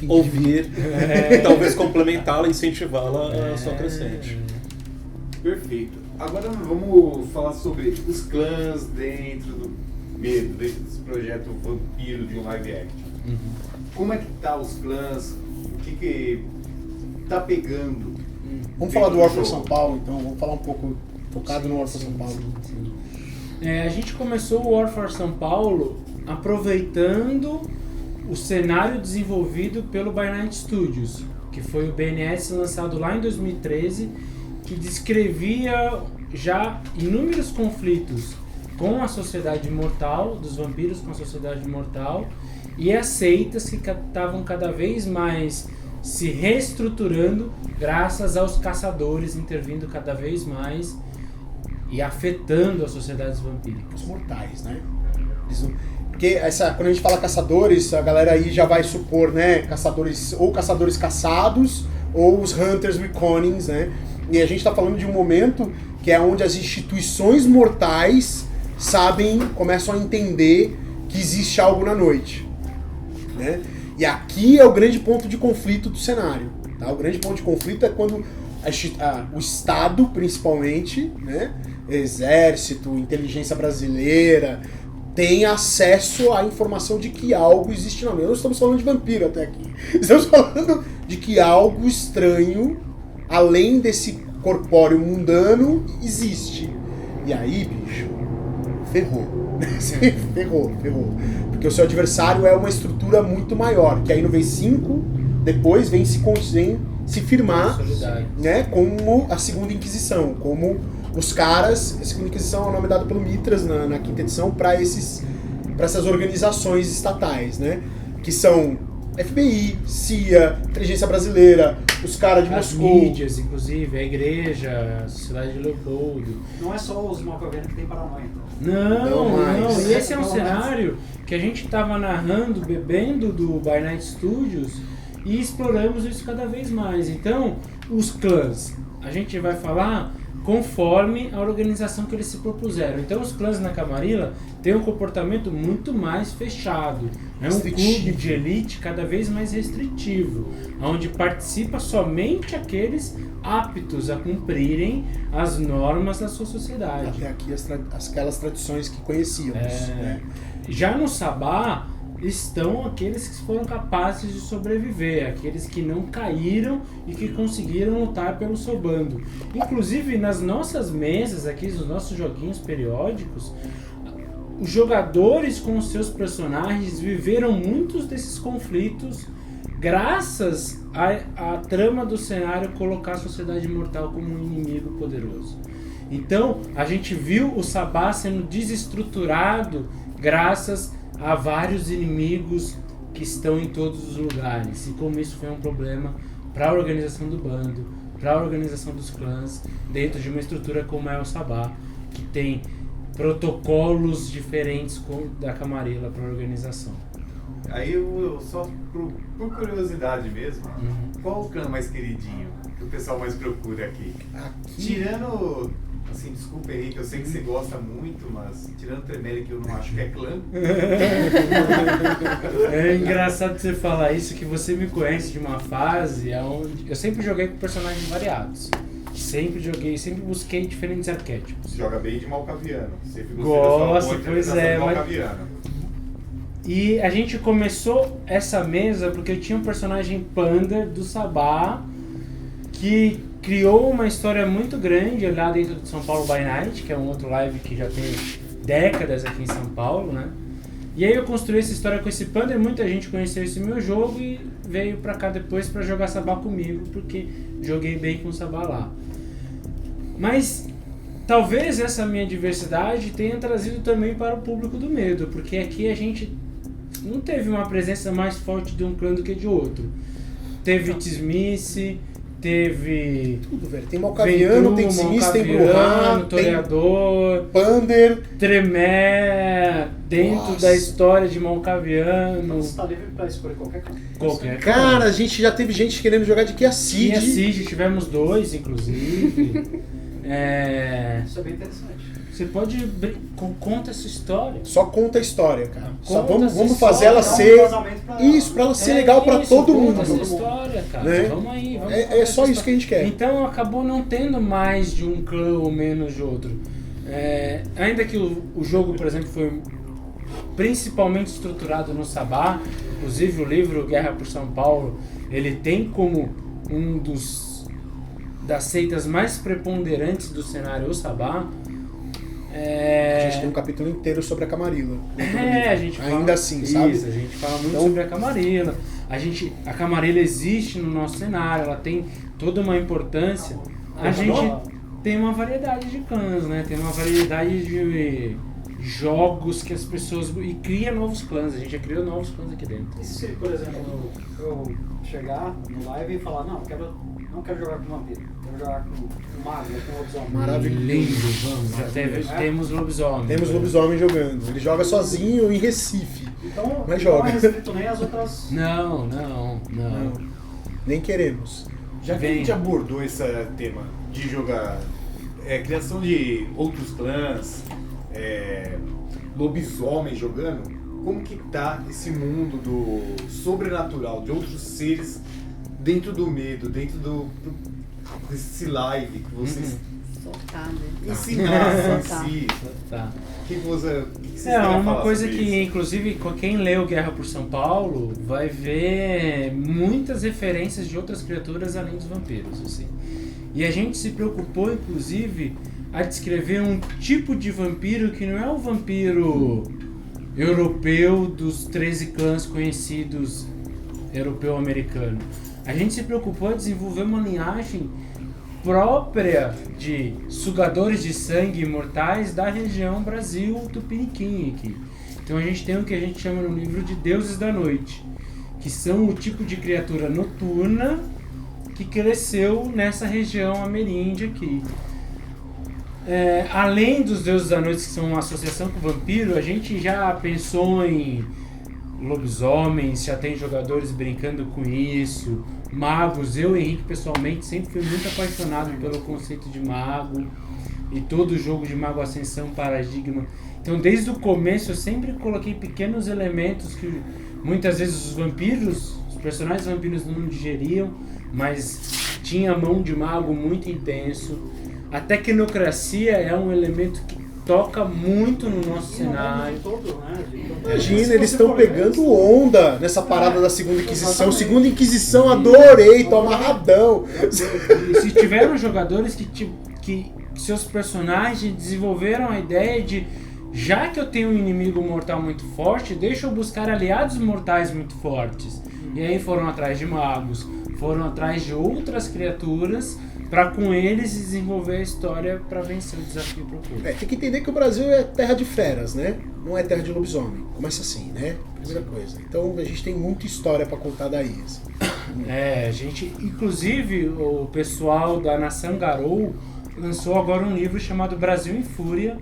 ouvir e talvez complementá-la e incentivá-la a sua crescente. Perfeito. Agora vamos falar sobre os clãs dentro do medo, dentro desse projeto vampiro de um live action. Como é que tá os clãs? O que tá pegando? Vamos falar do War for São Paulo, então. Vamos falar um pouco focado no War for São Paulo. A gente começou o War for São Paulo aproveitando o cenário desenvolvido pelo By Night Studios, que foi o BNS lançado lá em 2013, que descrevia já inúmeros conflitos com a sociedade mortal, dos vampiros com a sociedade mortal, e as seitas que estavam cada vez mais se reestruturando graças aos caçadores intervindo cada vez mais e afetando as sociedades vampíricas. Os mortais, né? Porque quando a gente fala caçadores, a galera aí já vai supor, né, caçadores caçados ou os Hunters Reconings, né? E a gente está falando de um momento que é onde as instituições mortais começam a entender que existe algo na noite, né? E aqui é o grande ponto de conflito do cenário, tá? O grande ponto de conflito é quando o Estado, principalmente, né, Exército, Inteligência Brasileira, tem acesso à informação de que algo existe na noite. Não estamos falando de vampiro até aqui. Estamos falando de que algo estranho, além desse corpóreo mundano, existe. E aí, bicho, ferrou. ferrou. Porque o seu adversário é uma estrutura muito maior, que aí no V5, depois vem se firmar, né, como a Segunda Inquisição, como os caras. A Segunda Inquisição é o nome dado pelo Mitras na quinta edição para essas organizações estatais, né, que são FBI, CIA, Inteligência Brasileira, os caras de Moscou. As mídias, inclusive, a igreja, a Sociedade de Leopoldo. Não é só os malcavianos que tem paranoia, então. Não. E esse é um cenário que a gente estava narrando, bebendo do By Night Studios e exploramos isso cada vez mais. Então, os clãs, a gente vai falar conforme a organização que eles se propuseram. Então os clãs na Camarilla têm um comportamento muito mais fechado. É um clube de elite cada vez mais restritivo, onde participa somente aqueles aptos a cumprirem as normas da sua sociedade. Até aqui aquelas tradições que conhecíamos. Né? Já no Sabá estão aqueles que foram capazes de sobreviver, aqueles que não caíram e que conseguiram lutar pelo seu bando. Inclusive nas nossas mesas aqui, nos nossos joguinhos periódicos, os jogadores com os seus personagens viveram muitos desses conflitos graças à trama do cenário colocar a sociedade mortal como um inimigo poderoso. Então a gente viu o Sabá sendo desestruturado graças a vários inimigos que estão em todos os lugares, e como isso foi um problema para a organização do bando, para a organização dos clãs, dentro de uma estrutura como é o Sabá, que tem protocolos diferentes da Camarilla para a organização. Aí eu só por curiosidade mesmo, qual o clã mais queridinho que o pessoal mais procura aqui? Tirando, assim, desculpa Henrique, eu sei que você gosta muito, mas tirando Tremere, que eu não acho que é clã. É engraçado você falar isso, que você me conhece de uma fase onde eu sempre joguei com personagens variados. Sempre busquei diferentes arquétipos. Você joga bem de Malkaviano. Sempre gostei da sua boa interpretação de Malkaviano. E a gente começou essa mesa porque eu tinha um personagem Pander do Sabá que criou uma história muito grande lá dentro do São Paulo by Night, que é um outro live que já tem décadas aqui em São Paulo, né? E aí eu construí essa história com esse Pander, muita gente conheceu esse meu jogo e veio pra cá depois pra jogar Sabá comigo, porque joguei bem com o Sabá lá. Mas talvez essa minha diversidade tenha trazido também para o público do medo, porque aqui a gente não teve uma presença mais forte de um clã do que de outro. Teve Tismice, teve tudo, velho. Tem Malkaviano, tem Tismice, tem Bruhá, Toreador, tem Pander, Tremere, dentro da história de Malkaviano. Você tá livre pra escolher qualquer coisa. Cara, a gente já teve gente querendo jogar de Kiacid. Kiacid, tivemos 2, inclusive. Isso é bem interessante. Você pode... Conta essa história. Só conta a história, cara. Só vamos essa fazer ela ser... Isso, pra ela ser legal pra todo mundo. Conta essa história, cara. Né? Vamos aí. É só isso que a gente quer. Então acabou não tendo mais de um clã ou menos de outro. Ainda que o jogo, por exemplo, foi principalmente estruturado no Sabá, inclusive o livro Guerra por São Paulo, ele tem como um das seitas mais preponderantes do cenário o Sabá. A gente tem um capítulo inteiro sobre a Camarilla. A gente fala, ainda assim, sabe? Isso, a gente fala muito sobre a Camarilla. A Camarilla existe no nosso cenário, ela tem toda uma importância. A gente tem uma variedade de clãs, né? Tem uma variedade de jogos que as pessoas... E cria novos clãs, a gente já criou novos clãs aqui dentro. E se, por exemplo, eu chegar no live e falar, não quero jogar com vampiro, quero jogar com mago, com lobisomem. Maravilhoso. Lindo, vamos. Temos lobisomem. Temos lobisomem jogando. Ele joga sozinho em Recife. Então, mas joga. Não é restrito nem as outras... Não. Nem queremos. Já que a gente abordou esse tema de jogar, criação de outros clãs, lobisomem jogando, como que tá esse mundo do sobrenatural, de outros seres dentro do medo, dentro desse live que vocês ensinaram em si? Tá. O que vocês querem uma falar coisa sobre que, isso? inclusive, quem leu Guerra por São Paulo vai ver muitas referências de outras criaturas além dos vampiros, assim. E a gente se preocupou, inclusive, a descrever um tipo de vampiro que não é o vampiro europeu dos 13 clãs conhecidos europeu-americano. A gente se preocupou a desenvolver uma linhagem própria de sugadores de sangue imortais da região Brasil Tupiniquim aqui. Então a gente tem o que a gente chama no livro de deuses da noite, que são o tipo de criatura noturna que cresceu nessa região ameríndia aqui. Além dos deuses da noite, que são uma associação com o vampiro, a gente já pensou em lobisomens, já tem jogadores brincando com isso, magos. Eu, Henrique, pessoalmente, sempre fui muito apaixonado pelo conceito de mago e todo jogo de Mago Ascensão, Paradigma. Então, desde o começo, eu sempre coloquei pequenos elementos que muitas vezes os personagens vampiros não digeriam, mas tinha mão de mago muito intenso. A tecnocracia é um elemento que toca muito no nosso cenário. Imagina, eles estão pegando onda nessa parada da Segunda Inquisição. Segunda Inquisição, adorei, tô amarradão. E se tiveram jogadores que seus personagens desenvolveram a ideia de, já que eu tenho um inimigo mortal muito forte, deixa eu buscar aliados mortais muito fortes. E aí foram atrás de magos, foram atrás de outras criaturas para com eles desenvolver a história para vencer o desafio proposto. Tem que entender que o Brasil é terra de feras, né? Não é terra de lobisomem. Começa assim, né? Primeira coisa. Então a gente tem muita história para contar daí. Assim. A gente, inclusive, o pessoal da Nação Garou lançou agora um livro chamado Brasil em Fúria,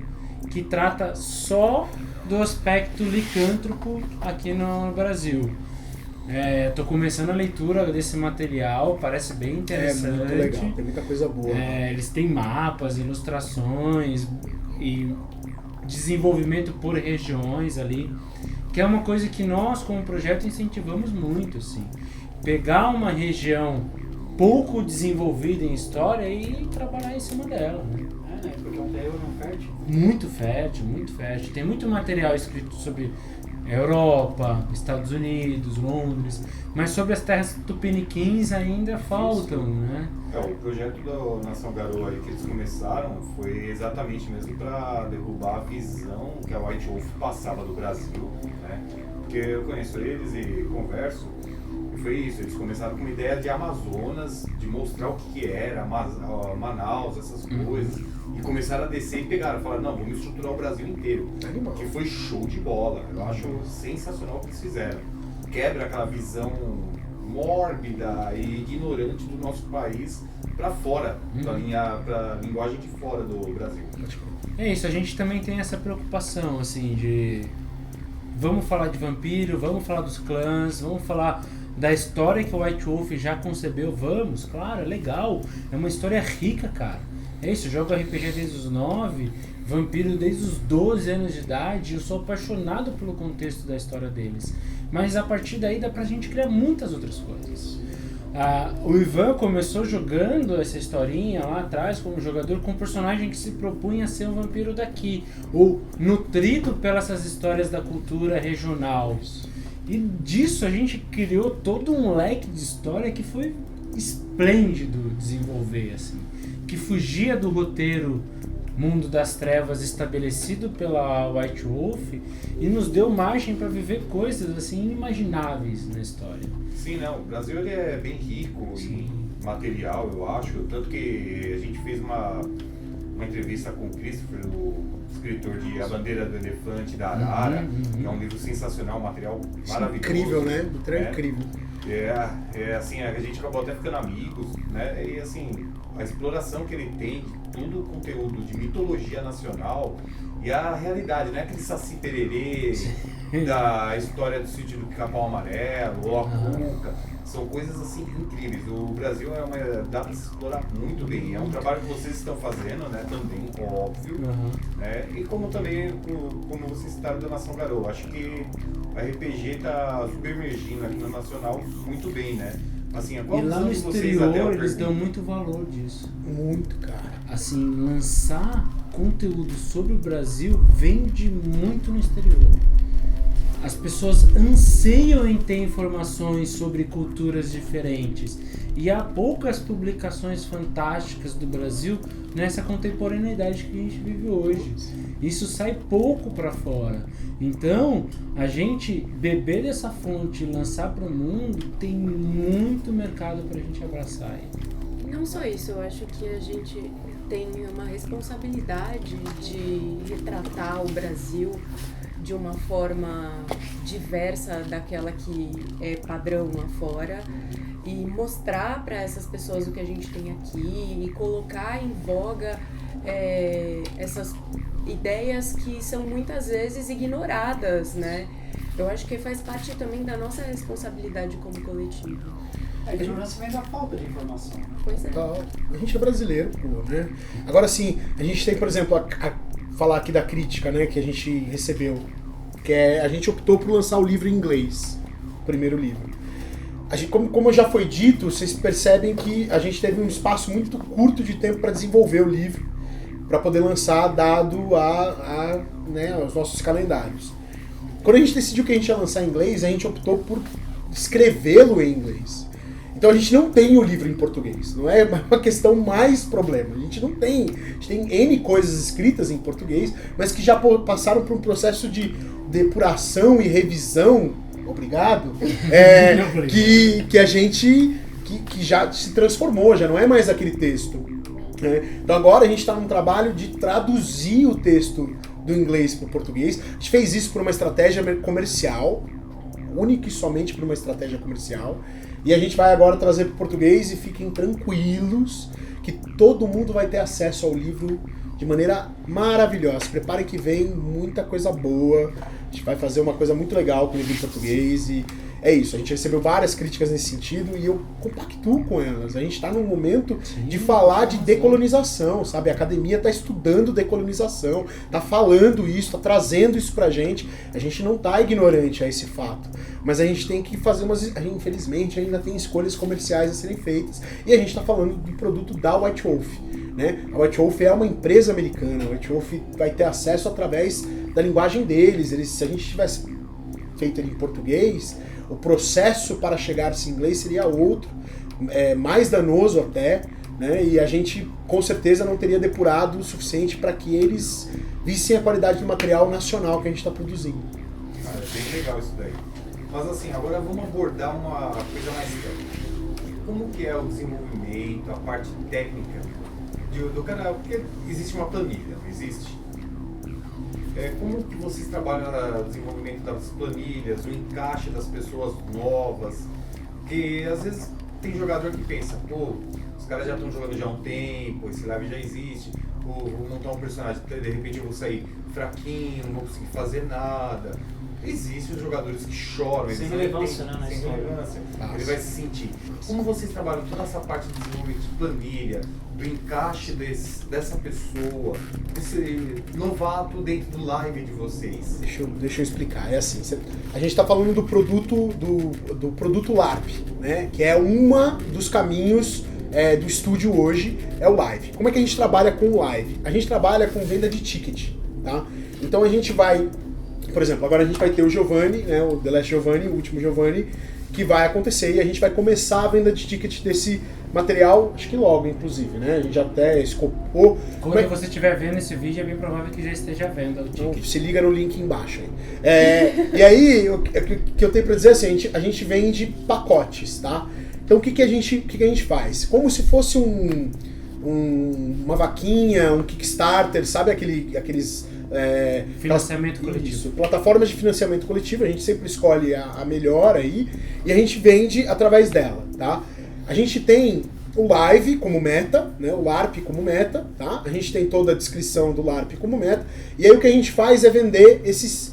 que trata só do aspecto licântropo aqui no Brasil. Tô começando a leitura desse material, parece bem interessante. É muito legal, tem muita coisa boa. Eles têm mapas, ilustrações e desenvolvimento por regiões ali, que é uma coisa que nós, como projeto, incentivamos muito, assim. Pegar uma região pouco desenvolvida em história e trabalhar em cima dela, né? Porque é um terreno fértil. Muito fértil, muito fértil. Tem muito material escrito sobre Europa, Estados Unidos, Londres, mas sobre as terras tupiniquins ainda faltam, né? O projeto da Nação Garou aí que eles começaram foi exatamente mesmo para derrubar a visão que a White Wolf passava do Brasil, né? Porque eu conheço eles e converso, e foi isso, eles começaram com uma ideia de Amazonas, de mostrar o que era, Manaus, essas coisas, e começaram a descer e pegaram, falaram, não, vamos estruturar o Brasil inteiro, que foi show de bola, eu acho sensacional o que eles fizeram. Quebra aquela visão mórbida e ignorante do nosso país para fora, para linguagem de fora do Brasil. É isso, a gente também tem essa preocupação, assim, de vamos falar de vampiro, vamos falar dos clãs, vamos falar da história que o White Wolf já concebeu, vamos, claro, é legal, é uma história rica, cara. É isso, eu jogo RPG desde os 9, vampiro desde os 12 anos de idade, eu sou apaixonado pelo contexto da história deles. Mas a partir daí dá pra gente criar muitas outras coisas. O Ivan começou jogando essa historinha lá atrás como jogador com um personagem que se propunha a ser um vampiro daqui, ou nutrido pelas histórias da cultura regional. E disso a gente criou todo um leque de história que foi esplêndido desenvolver, assim, que fugia do roteiro Mundo das Trevas estabelecido pela White Wolf e nos deu margem para viver coisas assim inimagináveis na história. Sim, não, o Brasil ele é bem rico em material, eu acho, tanto que a gente fez uma entrevista com o Christopher, o escritor de A Bandeira do Elefante da Arara, que é um livro sensacional, um material maravilhoso. Incrível, né? O trem é incrível. Assim, a gente acabou até ficando amigos, né? E assim, a exploração que ele tem de todo o conteúdo de mitologia nacional e a realidade, né? Aquele Saci Pererê, da história do sítio do Pica-Pau Amarelo, ou a Cuca, são coisas assim incríveis. O Brasil dá para se explorar muito bem. É um trabalho que vocês estão fazendo, né? Também, óbvio. Né? E como também, como vocês citaram da Nação Garou, acho que a RPG está submergindo aqui no Nacional muito bem, né? Assim, e lá no exterior eles dão muito valor disso. Muito, cara. Assim, lançar conteúdo sobre o Brasil vende muito no exterior. As pessoas anseiam em ter informações sobre culturas diferentes. E há poucas publicações fantásticas do Brasil nessa contemporaneidade que a gente vive hoje. Isso sai pouco para fora. Então, a gente beber dessa fonte e lançar para o mundo, tem muito mercado para a gente abraçar aí. Não só isso, eu acho que a gente tem uma responsabilidade de retratar o Brasil de uma forma diversa daquela que é padrão lá fora e mostrar para essas pessoas o que a gente tem aqui e colocar em voga essas ideias que são muitas vezes ignoradas, né? Eu acho que faz parte também da nossa responsabilidade como coletivo. A ignorância vem da falta de informação. Né? Pois é. Tá, a gente é brasileiro, pô, né? Agora sim, a gente tem, por exemplo, falar aqui da crítica, né, que a gente recebeu, que é, a gente optou por lançar o livro em inglês, o primeiro livro. A gente, como já foi dito, vocês percebem que a gente teve um espaço muito curto de tempo para desenvolver o livro, para poder lançar, dado né, aos nossos calendários. Quando a gente decidiu que a gente ia lançar em inglês, a gente optou por escrevê-lo em inglês. Então a gente não tem o livro em português, não é uma questão mais problema. A gente não tem, a gente tem N coisas escritas em português, mas que já passaram por um processo de depuração e revisão, obrigado, que a gente, que já se transformou, já não é mais aquele texto. Então agora a gente está num trabalho de traduzir o texto do inglês para o português. A gente fez isso por uma estratégia comercial, única e somente por uma estratégia comercial. E a gente vai agora trazer para o português e fiquem tranquilos que todo mundo vai ter acesso ao livro de maneira maravilhosa. Se preparem que vem muita coisa boa. A gente vai fazer uma coisa muito legal com o livro em português e é isso. A gente recebeu várias críticas nesse sentido e eu compactuo com elas. A gente está num momento de falar de decolonização, sabe? A academia está estudando decolonização, está falando isso, está trazendo isso pra gente. A gente não está ignorante a esse fato. Mas a gente tem que fazer infelizmente, ainda tem escolhas comerciais a serem feitas. E a gente está falando do produto da White Wolf. Né? A White Wolf é uma empresa americana. A White Wolf vai ter acesso através da linguagem deles. Se a gente tivesse feito ele em português, o processo para chegar-se em inglês seria outro, mais danoso até, né? E a gente com certeza não teria depurado o suficiente para que eles vissem a qualidade do material nacional que a gente está produzindo. Cara, é bem legal isso daí. Mas assim, agora vamos abordar uma coisa mais técnica. Como que é o desenvolvimento, a parte técnica do canal? Porque existe uma planilha, não existe? Como que vocês trabalham no desenvolvimento das planilhas, o encaixe das pessoas novas? Porque às vezes tem jogador que pensa, pô, os caras já estão jogando já há um tempo, esse live já existe, pô, vou montar um personagem, de repente eu vou sair fraquinho, não vou conseguir fazer nada. Existem os jogadores que choram, sem relevância, né? Sem relevância. Ele vai se sentir. Como vocês trabalham toda essa parte de desenvolvimento de planilha, do encaixe dessa pessoa, desse novato dentro do live de vocês? Deixa eu explicar. É assim, a gente está falando do produto LARP, né? Que é uma dos caminhos do estúdio hoje, é o live. Como é que a gente trabalha com o live? A gente trabalha com venda de ticket, tá? Então a gente vai, por exemplo, agora a gente vai ter o Giovanni, né, o The Last Giovanni, o último Giovanni, que vai acontecer e a gente vai começar a venda de ticket desse material, acho que logo, inclusive, né? A gente já até escopou. Quando você estiver vendo esse vídeo, é bem provável que já esteja à venda o ticket. Então, se liga no link embaixo aí. E aí, o que eu tenho pra dizer é assim, a gente vende pacotes, tá? Então o que a gente faz? Como se fosse uma vaquinha, um Kickstarter, sabe aqueles... financiamento coletivo. Isso, plataformas de financiamento coletivo, a gente sempre escolhe a melhor aí e a gente vende através dela, tá? A gente tem o Live como meta, né? O LARP como meta, tá? A gente tem toda a descrição do LARP como meta e aí o que a gente faz é vender esses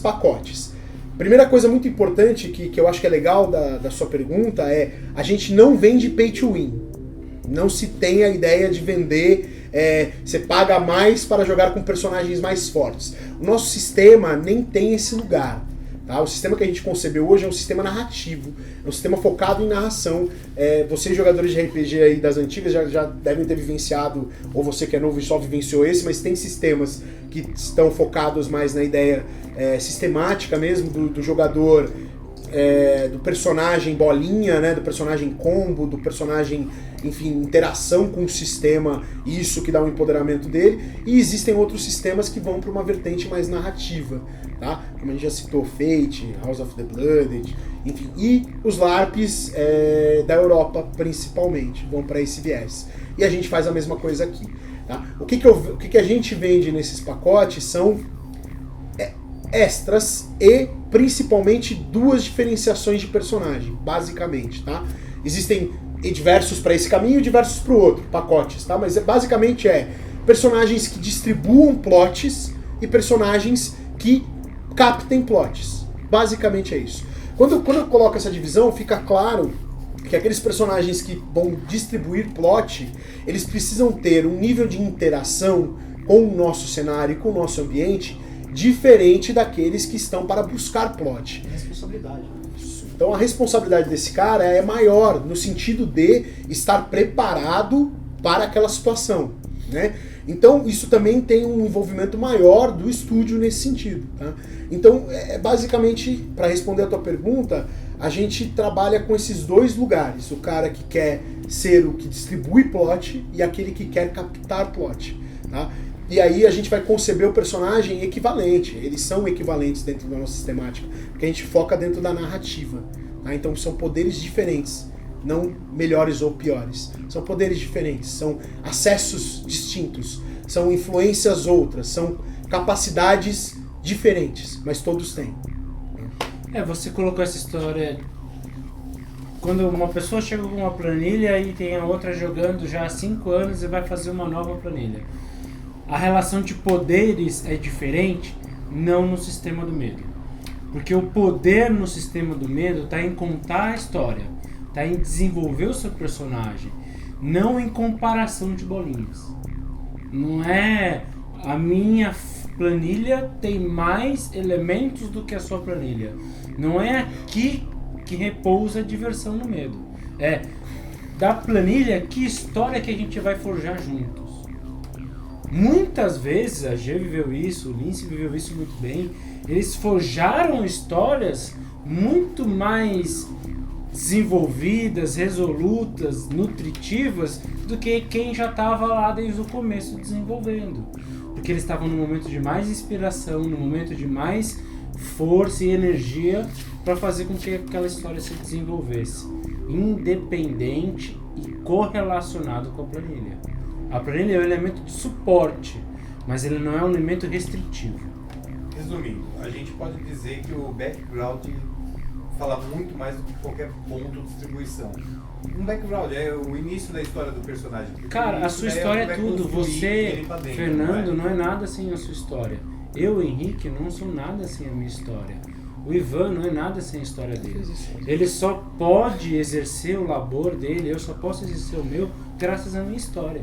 pacotes. Primeira coisa muito importante que eu acho que é legal da sua pergunta é a gente não vende pay to win. Não se tem a ideia de vender, você paga mais para jogar com personagens mais fortes. O nosso sistema nem tem esse lugar. Tá? O sistema que a gente concebeu hoje é um sistema narrativo, é um sistema focado em narração. Vocês jogadores de RPG aí das antigas já devem ter vivenciado, ou você que é novo e só vivenciou esse, mas tem sistemas que estão focados mais na ideia sistemática mesmo do jogador, do personagem bolinha, né, do personagem combo, do personagem, enfim, interação com o sistema, isso que dá um empoderamento dele, e existem outros sistemas que vão para uma vertente mais narrativa, tá? Como a gente já citou, Fate, House of the Blood, enfim, e os LARPs da Europa principalmente vão para esse viés. E a gente faz a mesma coisa aqui, tá? O que a gente vende nesses pacotes são extras e principalmente duas diferenciações de personagem, basicamente, tá? Existem diversos para esse caminho e diversos para o outro, pacotes, tá? Mas basicamente personagens que distribuam plots e personagens que captem plots. Basicamente é isso. Quando eu coloco essa divisão, fica claro que aqueles personagens que vão distribuir plot, eles precisam ter um nível de interação com o nosso cenário e com o nosso ambiente diferente daqueles que estão para buscar plot. Responsabilidade. Então a responsabilidade desse cara é maior no sentido de estar preparado para aquela situação, né? Então isso também tem um envolvimento maior do estúdio nesse sentido, tá? Então basicamente, para responder a tua pergunta, a gente trabalha com esses dois lugares, o cara que quer ser o que distribui plot e aquele que quer captar plot, tá? E aí a gente vai conceber o personagem equivalente, eles são equivalentes dentro da nossa sistemática, porque a gente foca dentro da narrativa, tá? Então são poderes diferentes, não melhores ou piores, são poderes diferentes, são acessos distintos, são influências outras, são capacidades diferentes, mas todos têm. Você colocou essa história. Quando uma pessoa chega com uma planilha e tem a outra jogando já há 5 anos e vai fazer uma nova planilha. A relação de poderes é diferente? Não no sistema do medo. Porque o poder no sistema do medo está em contar a história, está em desenvolver o seu personagem, não em comparação de bolinhas. Não é a minha planilha tem mais elementos do que a sua planilha. Não é aqui que repousa a diversão no medo. É da planilha que história que a gente vai forjar juntos. Muitas vezes a G viveu isso, o Lince viveu isso muito bem. Eles forjaram histórias muito mais desenvolvidas, resolutas, nutritivas do que quem já estava lá desde o começo desenvolvendo. Porque eles estavam no momento de mais inspiração, no momento de mais força e energia para fazer com que aquela história se desenvolvesse, independente e correlacionado com a planilha. A planilha é um elemento de suporte, mas ele não é um elemento restritivo. Resumindo, a gente pode dizer que o background fala muito mais do que qualquer ponto de distribuição. Um background é o início da história do personagem. Cara, a sua história é tudo. Você, dentro, Fernando, não é nada sem a sua história. Eu, Henrique, não sou nada sem a minha história. O Ivan não é nada sem a história dele. Ele só pode exercer o labor dele, eu só posso exercer o meu graças à minha história.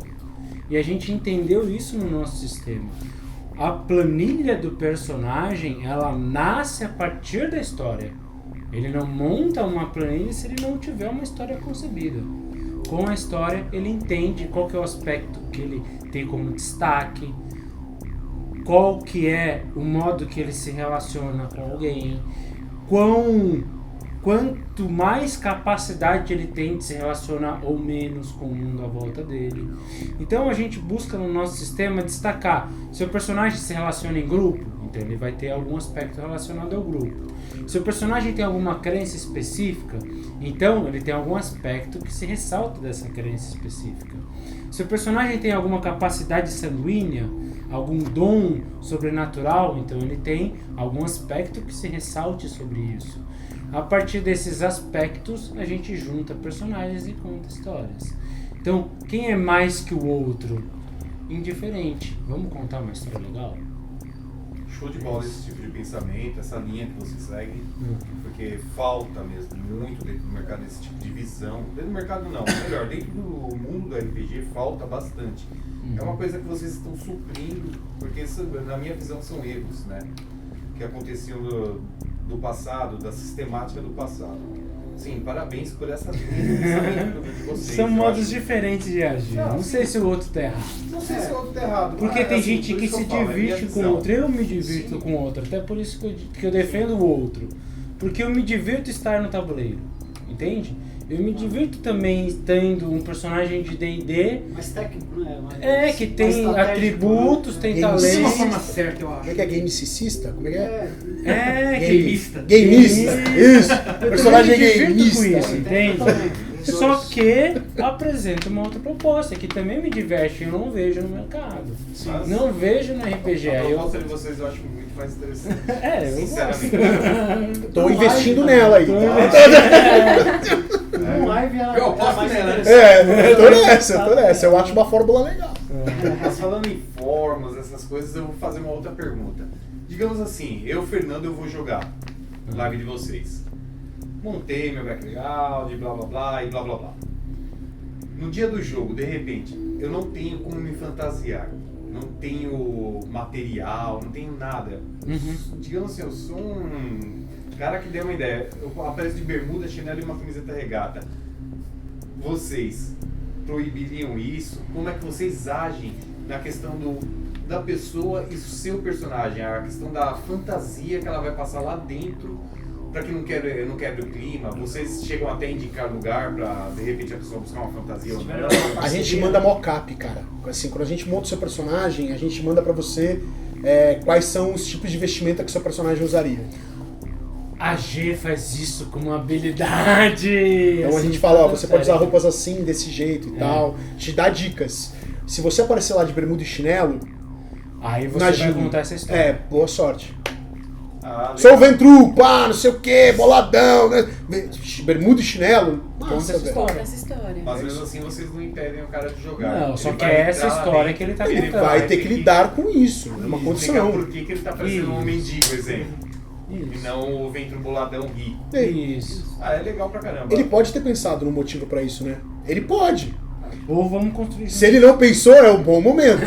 E a gente entendeu isso no nosso sistema. A planilha do personagem, ela nasce a partir da história. Ele não monta uma planilha se ele não tiver uma história concebida. Com a história, ele entende qual que é o aspecto que ele tem como destaque, qual que é o modo que ele se relaciona com alguém, quanto mais capacidade ele tem de se relacionar ou menos com o mundo à volta dele. Então a gente busca no nosso sistema destacar se o personagem se relaciona em grupo, então ele vai ter algum aspecto relacionado ao grupo. Se o personagem tem alguma crença específica, então ele tem algum aspecto que se ressalta dessa crença específica. Se o personagem tem alguma capacidade sanguínea, algum dom sobrenatural, então ele tem algum aspecto que se ressalte sobre isso. A partir desses aspectos, a gente junta personagens e conta histórias. Então, quem é mais que o outro? Indiferente. Vamos contar uma história legal? Show de bola esse tipo de pensamento, essa linha que você segue, porque falta mesmo muito dentro do mercado esse tipo de visão. Dentro do mercado não, melhor, dentro do mundo do RPG falta bastante. É uma coisa que vocês estão suprindo, porque isso, na minha visão, são erros, né? Que aconteciam do passado, da sistemática do passado. Sim, parabéns por essa linha de pensamento de vocês. São modos diferentes de agir. Não sei se o outro tá errado. Não sei se o outro tá errado. Porque tem assim, gente que se divirte com o outro. Eu me divirto com o outro. Até por isso que eu defendo o outro. Porque eu me divirto estar no tabuleiro. Entende? Eu me divirto também tendo um personagem de D&D. Mais técnico, né? Que tem atributos, tem talentos. De uma forma certa, eu acho. Como é que é? Gamicista? Como é que é? Gameista. Gamista. Isso. Personagem gamista. Com gamista. isso, entende? Só que apresenta uma outra proposta que também me diverte e eu não vejo no mercado. Mas não vejo no RPG. a proposta de vocês eu acho muito mais interessante. Eu Sinceramente. Tô investindo nela aí. No live ela Eu aposto mais nela. interessante. Eu tô nessa. Eu acho uma fórmula legal. Mas falando em formas, essas coisas, eu vou fazer uma outra pergunta. Digamos assim, eu, Fernando, eu vou jogar live de vocês. Montei meu background, blá blá blá e blá blá blá. No dia do jogo, de repente, eu não tenho como me fantasiar. Não tenho material, não tenho nada. Digamos assim, eu sou um cara que deu uma ideia. Eu apareço de bermuda, chinelo e uma camiseta regata. Vocês proibiriam isso? Como é que vocês agem na questão da pessoa e seu personagem? A questão da fantasia que ela vai passar lá dentro para que não quebre o clima. Vocês chegam até a indicar lugar para de repente a pessoa buscar uma fantasia ou não? A gente manda mock-up, cara. Assim, quando a gente monta o seu personagem, a gente manda pra você quais são os tipos de vestimenta que o seu personagem usaria. A G faz isso com uma habilidade. Então assim, a gente fala, ó, você pode usar roupas assim, desse jeito e tal. Te dá dicas. Se você aparecer lá de bermuda e chinelo, aí você imagina, vai contar essa história. boa sorte. Ah, Sou o Ventru, pá, não sei o que, boladão, né? Bermuda e chinelo. Conta Nossa, essa velho. história. Conta essa história. mas mesmo assim vocês não impedem o cara de jogar. Não, só Ele que vai é essa entrar lá história dentro, que ele tá Ele contando. vai ter que lidar com isso, é uma explicar condição. por que ele tá parecendo um mendigo, exemplo. E Isso. não o Ventru boladão ri. Isso. Ah, é legal pra caramba. Ele pode ter pensado no motivo pra isso, né? Ele pode. Ou vamos construir. Se ele não pensou, é um bom momento.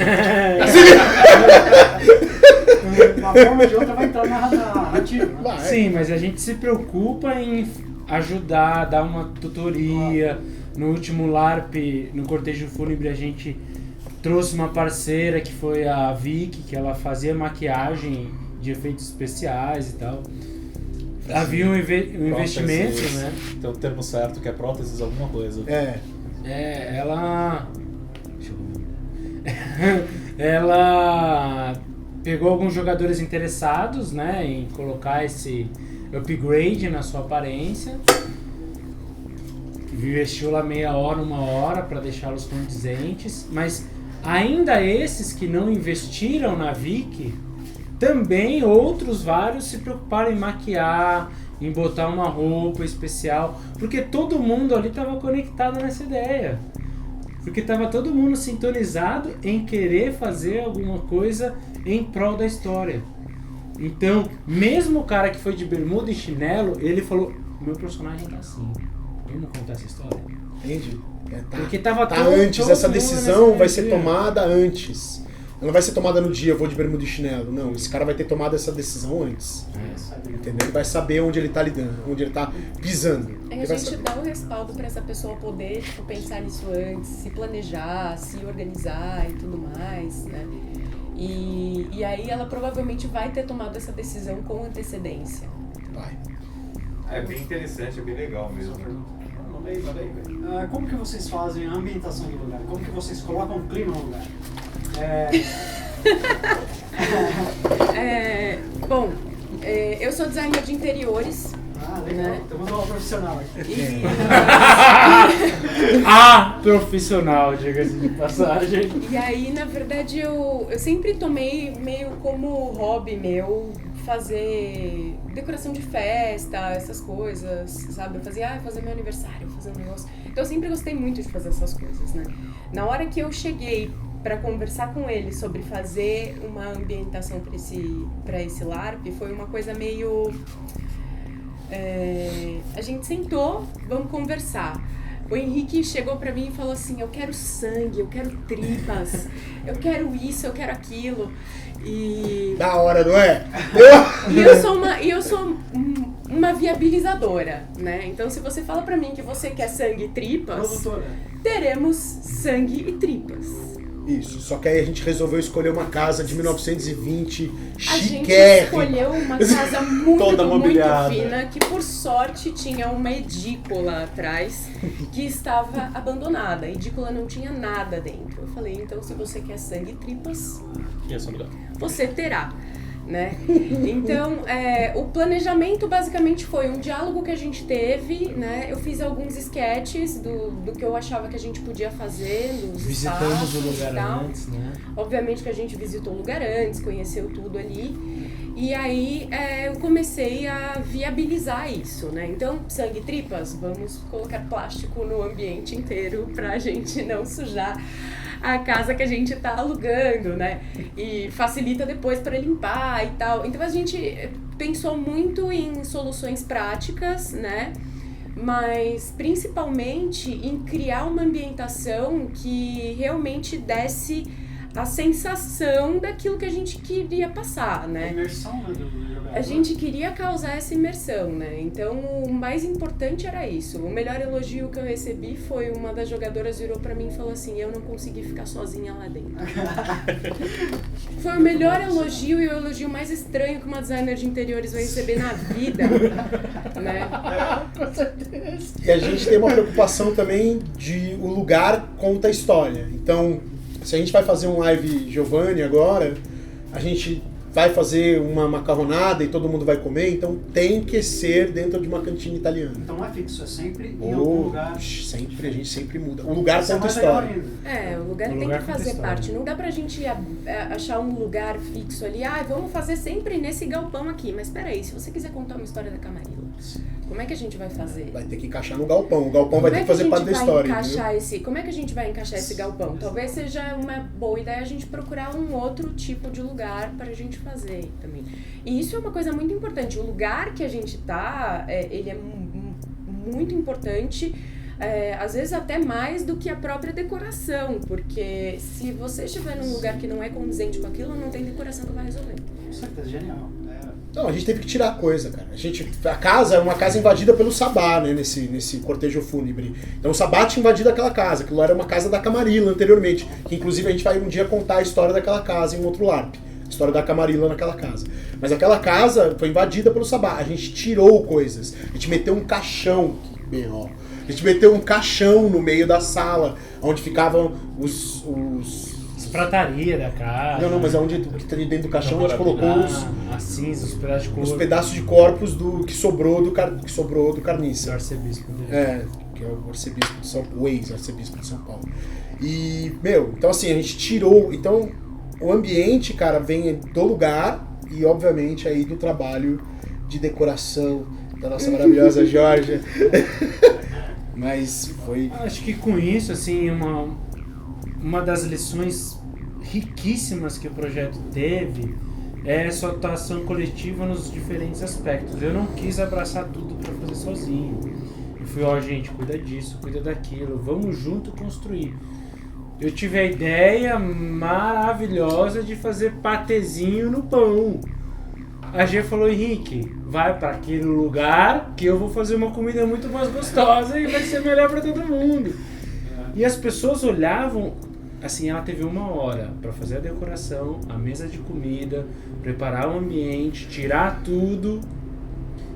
De uma forma ou de outra vai entrar na narrativa. Né? Vai. Sim, mas a gente se preocupa em ajudar, dar uma tutoria. No último LARP, no cortejo fúnebre, a gente trouxe uma parceira que foi a Vicky, que ela fazia maquiagem de efeitos especiais e tal. Havia um investimento, Próteses, né? Tem o termo certo, que é próteses alguma coisa. Ela... Deixa eu ver. Ela pegou alguns jogadores interessados, né, em colocar esse upgrade na sua aparência. Investiu lá meia hora, uma hora para deixá-los condizentes, mas ainda esses que não investiram na Vicky, também outros vários se preocuparam em maquiar, em botar uma roupa especial, porque todo mundo ali estava conectado nessa ideia. Porque estava todo mundo sintonizado em querer fazer alguma coisa em prol da história. Então, mesmo o cara que foi de bermuda e chinelo, ele falou, meu personagem tá assim, vamos contar essa história? Entendi. Porque tava Tá todo antes, mundo essa nessa decisão vai ser energia. tomada antes. Ela não vai ser tomada no dia, eu vou de bermuda e chinelo. Não, esse cara vai ter tomado essa decisão antes. Entendeu? Ele vai saber onde ele tá lidando, onde ele tá pisando. Aí Ele a vai gente saber. dá o respaldo pra essa pessoa poder pensar nisso antes, se planejar, se organizar e tudo mais, né? E aí ela provavelmente vai ter tomado essa decisão com antecedência. Vai. É bem interessante, é bem legal mesmo. Manda aí, velho. Como que vocês fazem a ambientação do lugar? Como que vocês colocam o clima no lugar? Bom, eu sou designer de interiores. Ah, legal. Né? Temos uma profissional aqui. Profissional, diga-se de passagem. E aí, na verdade, eu sempre tomei meio como hobby meu fazer decoração de festa, essas coisas, sabe? Eu fazia, fazer meu aniversário, fazer um negócio. Então eu sempre gostei muito de fazer essas coisas, né? Na hora que eu cheguei para conversar com ele sobre fazer uma ambientação para esse LARP, foi uma coisa meio... a gente sentou, vamos conversar. O Henrique chegou pra mim e falou assim, eu quero sangue, eu quero tripas, eu quero isso, eu quero aquilo. E Da hora, não é? eu sou uma viabilizadora, né? Então se você fala pra mim que você quer sangue e tripas, Produtora. teremos sangue e tripas. Isso, só que aí a gente resolveu escolher uma casa de 1920, A gente chiquérrima. escolheu uma casa muito, Toda muito mobiliada. fina, que por sorte tinha uma edícula atrás que estava abandonada. A edícula não tinha nada dentro. Eu falei, então se você quer sangue e tripas, E esse é o lugar. você terá, né? Então, o planejamento basicamente foi um diálogo que a gente teve, né? Eu fiz alguns sketches do que eu achava que a gente podia fazer nos Visitamos espaços o e lugar tal. antes, né? Obviamente que a gente visitou o lugar antes, conheceu tudo ali. E aí eu comecei a viabilizar isso, né? Então, sangue e tripas, vamos colocar plástico no ambiente inteiro pra gente não sujar a casa que a gente tá alugando, né? E facilita depois para limpar e tal. Então a gente pensou muito em soluções práticas, né? Mas principalmente em criar uma ambientação que realmente desse a sensação daquilo que a gente queria passar, né? A imersão, né, do jogador. A gente queria causar essa imersão, né? Então o mais importante era isso. O melhor elogio que eu recebi foi uma das jogadoras virou pra mim e falou assim: eu não consegui ficar sozinha lá dentro. Foi o melhor elogio e o elogio mais estranho que uma designer de interiores vai receber na vida, né? Com certeza. E a gente tem uma preocupação também de o lugar conta a história. Então, se a gente vai fazer um live Giovanni agora, a gente vai fazer uma macarronada e todo mundo vai comer, então tem que ser dentro de uma cantina italiana. Então não é fixo, é sempre em algum lugar. Sempre, a gente sempre muda. O lugar Isso é conta a mais legal história. ainda. O lugar tem que fazer parte. Não dá pra gente achar um lugar fixo ali. Vamos fazer sempre nesse galpão aqui. Mas peraí, se você quiser contar uma história da Camarilla, como é que a gente vai fazer? Vai ter que encaixar no galpão. O galpão vai ter que fazer parte da história. Como é que a gente vai encaixar esse galpão? Talvez seja uma boa ideia a gente procurar um outro tipo de lugar pra gente fazer também. E isso é uma coisa muito importante. O lugar que a gente tá, ele é muito importante. Às vezes até mais do que a própria decoração, porque se você estiver num lugar que não é condizente com aquilo, não tem decoração que vai resolver. Com certeza, genial. Não, a gente teve que tirar coisa, cara. A casa é uma casa invadida pelo Sabá, né, nesse cortejo fúnebre. Então o Sabá tinha invadido aquela casa, aquilo era uma casa da Camarilla anteriormente, que inclusive a gente vai um dia contar a história daquela casa em um outro LARP. A história da Camarilla naquela casa. Mas aquela casa foi invadida pelo Sabá. A gente tirou coisas. A gente meteu um caixão. A gente meteu um caixão no meio da sala, onde ficavam os prataria da casa. Não, mas onde que tá dentro do caixão a gente colocou as cinzas, os pedaços de corpo. Os pedaços de corpos que sobrou do carniça. Do arcebispo dele. Que é o arcebispo de São Paulo, o ex-arcebispo de São Paulo. E, então assim, a gente tirou. Então, o ambiente, cara, vem do lugar e, obviamente, aí do trabalho de decoração da nossa maravilhosa Georgia. Mas foi. Acho que com isso, assim, uma das lições riquíssimas que o projeto teve é essa atuação coletiva nos diferentes aspectos. Eu não quis abraçar tudo para fazer sozinho. Eu fui, gente, cuida disso, cuida daquilo, vamos junto construir. Eu tive a ideia maravilhosa de fazer patezinho no pão. A G falou: Henrique, vai para aquele lugar que eu vou fazer uma comida muito mais gostosa e vai ser melhor para todo mundo. E as pessoas olhavam, assim, ela teve 1 hora para fazer a decoração, a mesa de comida, preparar o ambiente, tirar tudo,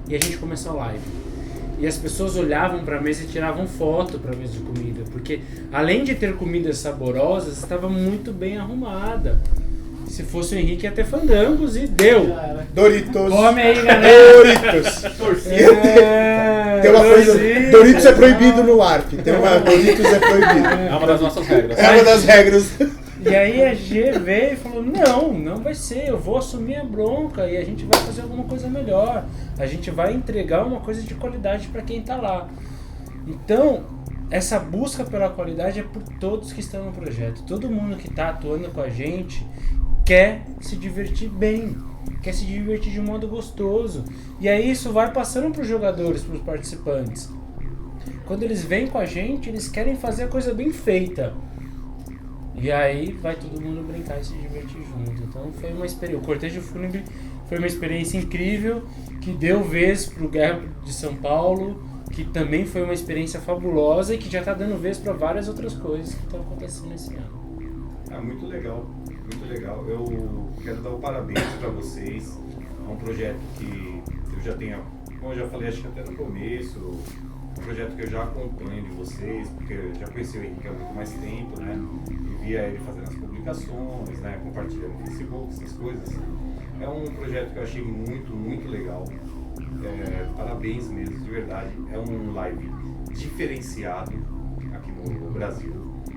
e a gente começou a live. E as pessoas olhavam para a mesa e tiravam foto para a mesa de comida, porque além de ter comidas saborosas, estava muito bem arrumada. Se fosse o Henrique, ia ter fandangos e deu. Doritos. Come aí, galera. Doritos. Tem uma coisa. Doritos é proibido no LARP. Doritos é proibido. É uma das nossas regras. É uma das regras. E aí a G veio e falou: não vai ser, eu vou assumir a bronca e a gente vai fazer alguma coisa melhor. A gente vai entregar uma coisa de qualidade para quem tá lá. Então, essa busca pela qualidade é por todos que estão no projeto. Todo mundo que tá atuando com a gente quer se divertir bem, quer se divertir de um modo gostoso. E aí isso vai passando para os jogadores, para os participantes. Quando eles vêm com a gente, eles querem fazer a coisa bem feita. E aí vai todo mundo brincar e se divertir junto. Então foi uma experiência. O Cortejo Fúnebre foi uma experiência incrível, que deu vez pro Guerra de São Paulo, que também foi uma experiência fabulosa e que já está dando vez para várias outras coisas que estão acontecendo esse ano. Muito legal, muito legal. Eu quero dar o parabéns para vocês. É um projeto que eu já tenho, como eu já falei, acho que até no começo, um projeto que eu já acompanho de vocês, porque eu já conheci o Henrique há muito mais tempo, né? E via ele fazendo as publicações, né? Compartilhando no Facebook, essas coisas. É um projeto que eu achei muito, muito legal. Parabéns mesmo, de verdade. É um live diferenciado aqui no Brasil.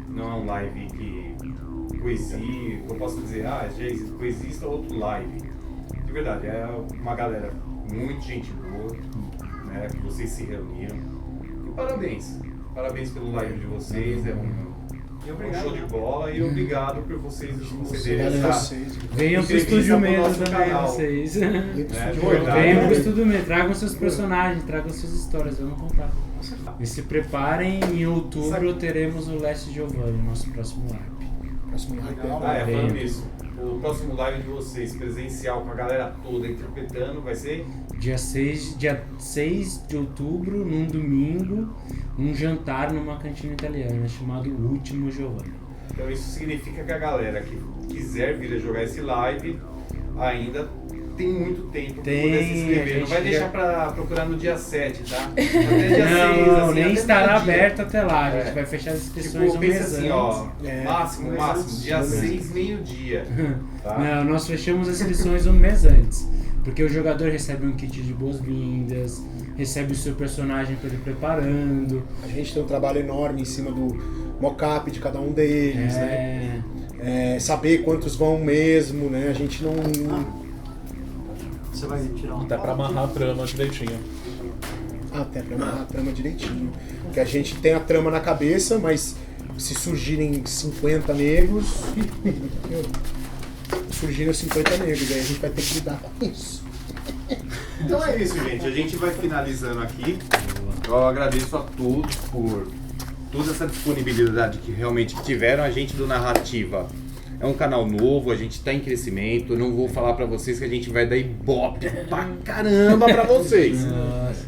Não é um live que coexiste, eu posso dizer, já coexista outro live. De verdade, é uma galera muito gente boa, né? Que vocês se reuniram. E parabéns. Parabéns pelo live de vocês. É um show de bola e obrigado por vocês concederem essa. Venham pro entrevista Estúdio pro Medo nosso também, canal. vocês. Né? De verdade. Venham pro Estúdio Medo, tragam seus personagens, tragam suas histórias, vamos contar. E se preparem, em outubro teremos o Last Giovanni, nosso próximo live. Próximo live. Falando nisso, o próximo live de vocês, presencial, com a galera toda interpretando, vai ser? Dia 6 de outubro, num domingo, um jantar numa cantina italiana chamado Último Giovanni. Então isso significa que a galera que quiser vir a jogar esse live ainda tem muito tempo para poder se inscrever. Não vai deixar para procurar no dia 7, tá? Até dia 6, Não, assim, nem até estará meio-dia. aberto até lá. A gente vai fechar as inscrições Tipo, um mês pensa assim, ó, antes. máximo, dia 6, meio-dia. Tá? Não, nós fechamos as inscrições um mês antes. Porque o jogador recebe um kit de boas-vindas, recebe o seu personagem para ele preparando. A gente tem um trabalho enorme em cima do mock-up de cada um deles, né? Saber quantos vão mesmo, né? A gente não... Você vai tirar uma Até pra amarrar a trama direitinho. Até pra amarrar a trama direitinho. Porque a gente tem a trama na cabeça, mas se surgirem 50 negros... surgiram 50 negros, aí a gente vai ter que lidar com isso. Então é isso, gente. A gente vai finalizando aqui. Eu agradeço a todos por toda essa disponibilidade que realmente tiveram. A gente do Narrativa é um canal novo, a gente está em crescimento. Eu não vou falar pra vocês que a gente vai dar ibope pra caramba pra vocês.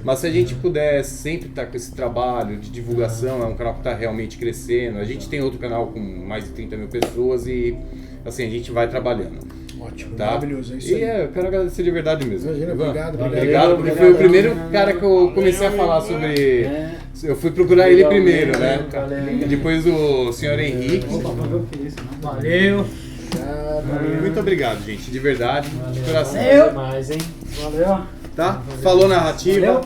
Mas se a gente puder sempre estar com esse trabalho de divulgação, é um canal que está realmente crescendo. A gente tem outro canal com mais de 30 mil pessoas e assim, a gente vai trabalhando. Ótimo, Tá? maravilhoso, é isso aí. E eu quero agradecer de verdade mesmo. Imagina, Ivan, obrigado, porque foi o primeiro cara que eu comecei a falar sobre. Eu fui procurar ele primeiro, né? E depois o senhor Henrique. Opa, pra ver o que é isso, né? Valeu! Muito obrigado, gente, de verdade, de coração. Valeu demais, hein? Valeu. Tá? Falou Narrativa.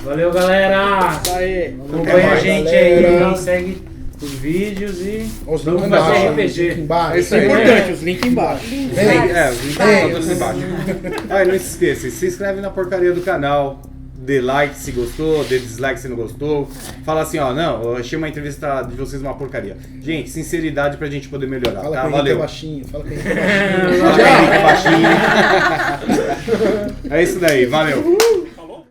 Valeu, galera! Aí, Acompanha a gente galera. aí, segue os vídeos e Os vamos links fazer embaixo, RPG. link embaixo. É isso aí. Importante, os links embaixo. Os links estão todos embaixo. Ah, e não se esqueça, se inscreve na porcaria do canal. Dê like se gostou, dê dislike se não gostou. Fala assim, ó, não, eu achei uma entrevista de vocês uma porcaria. Gente, sinceridade pra gente poder melhorar, Fala tá? que o Henrique é Valeu. baixinho, fala que o Henrique é baixinho. Fala que o Henrique é baixinho. É isso daí, valeu.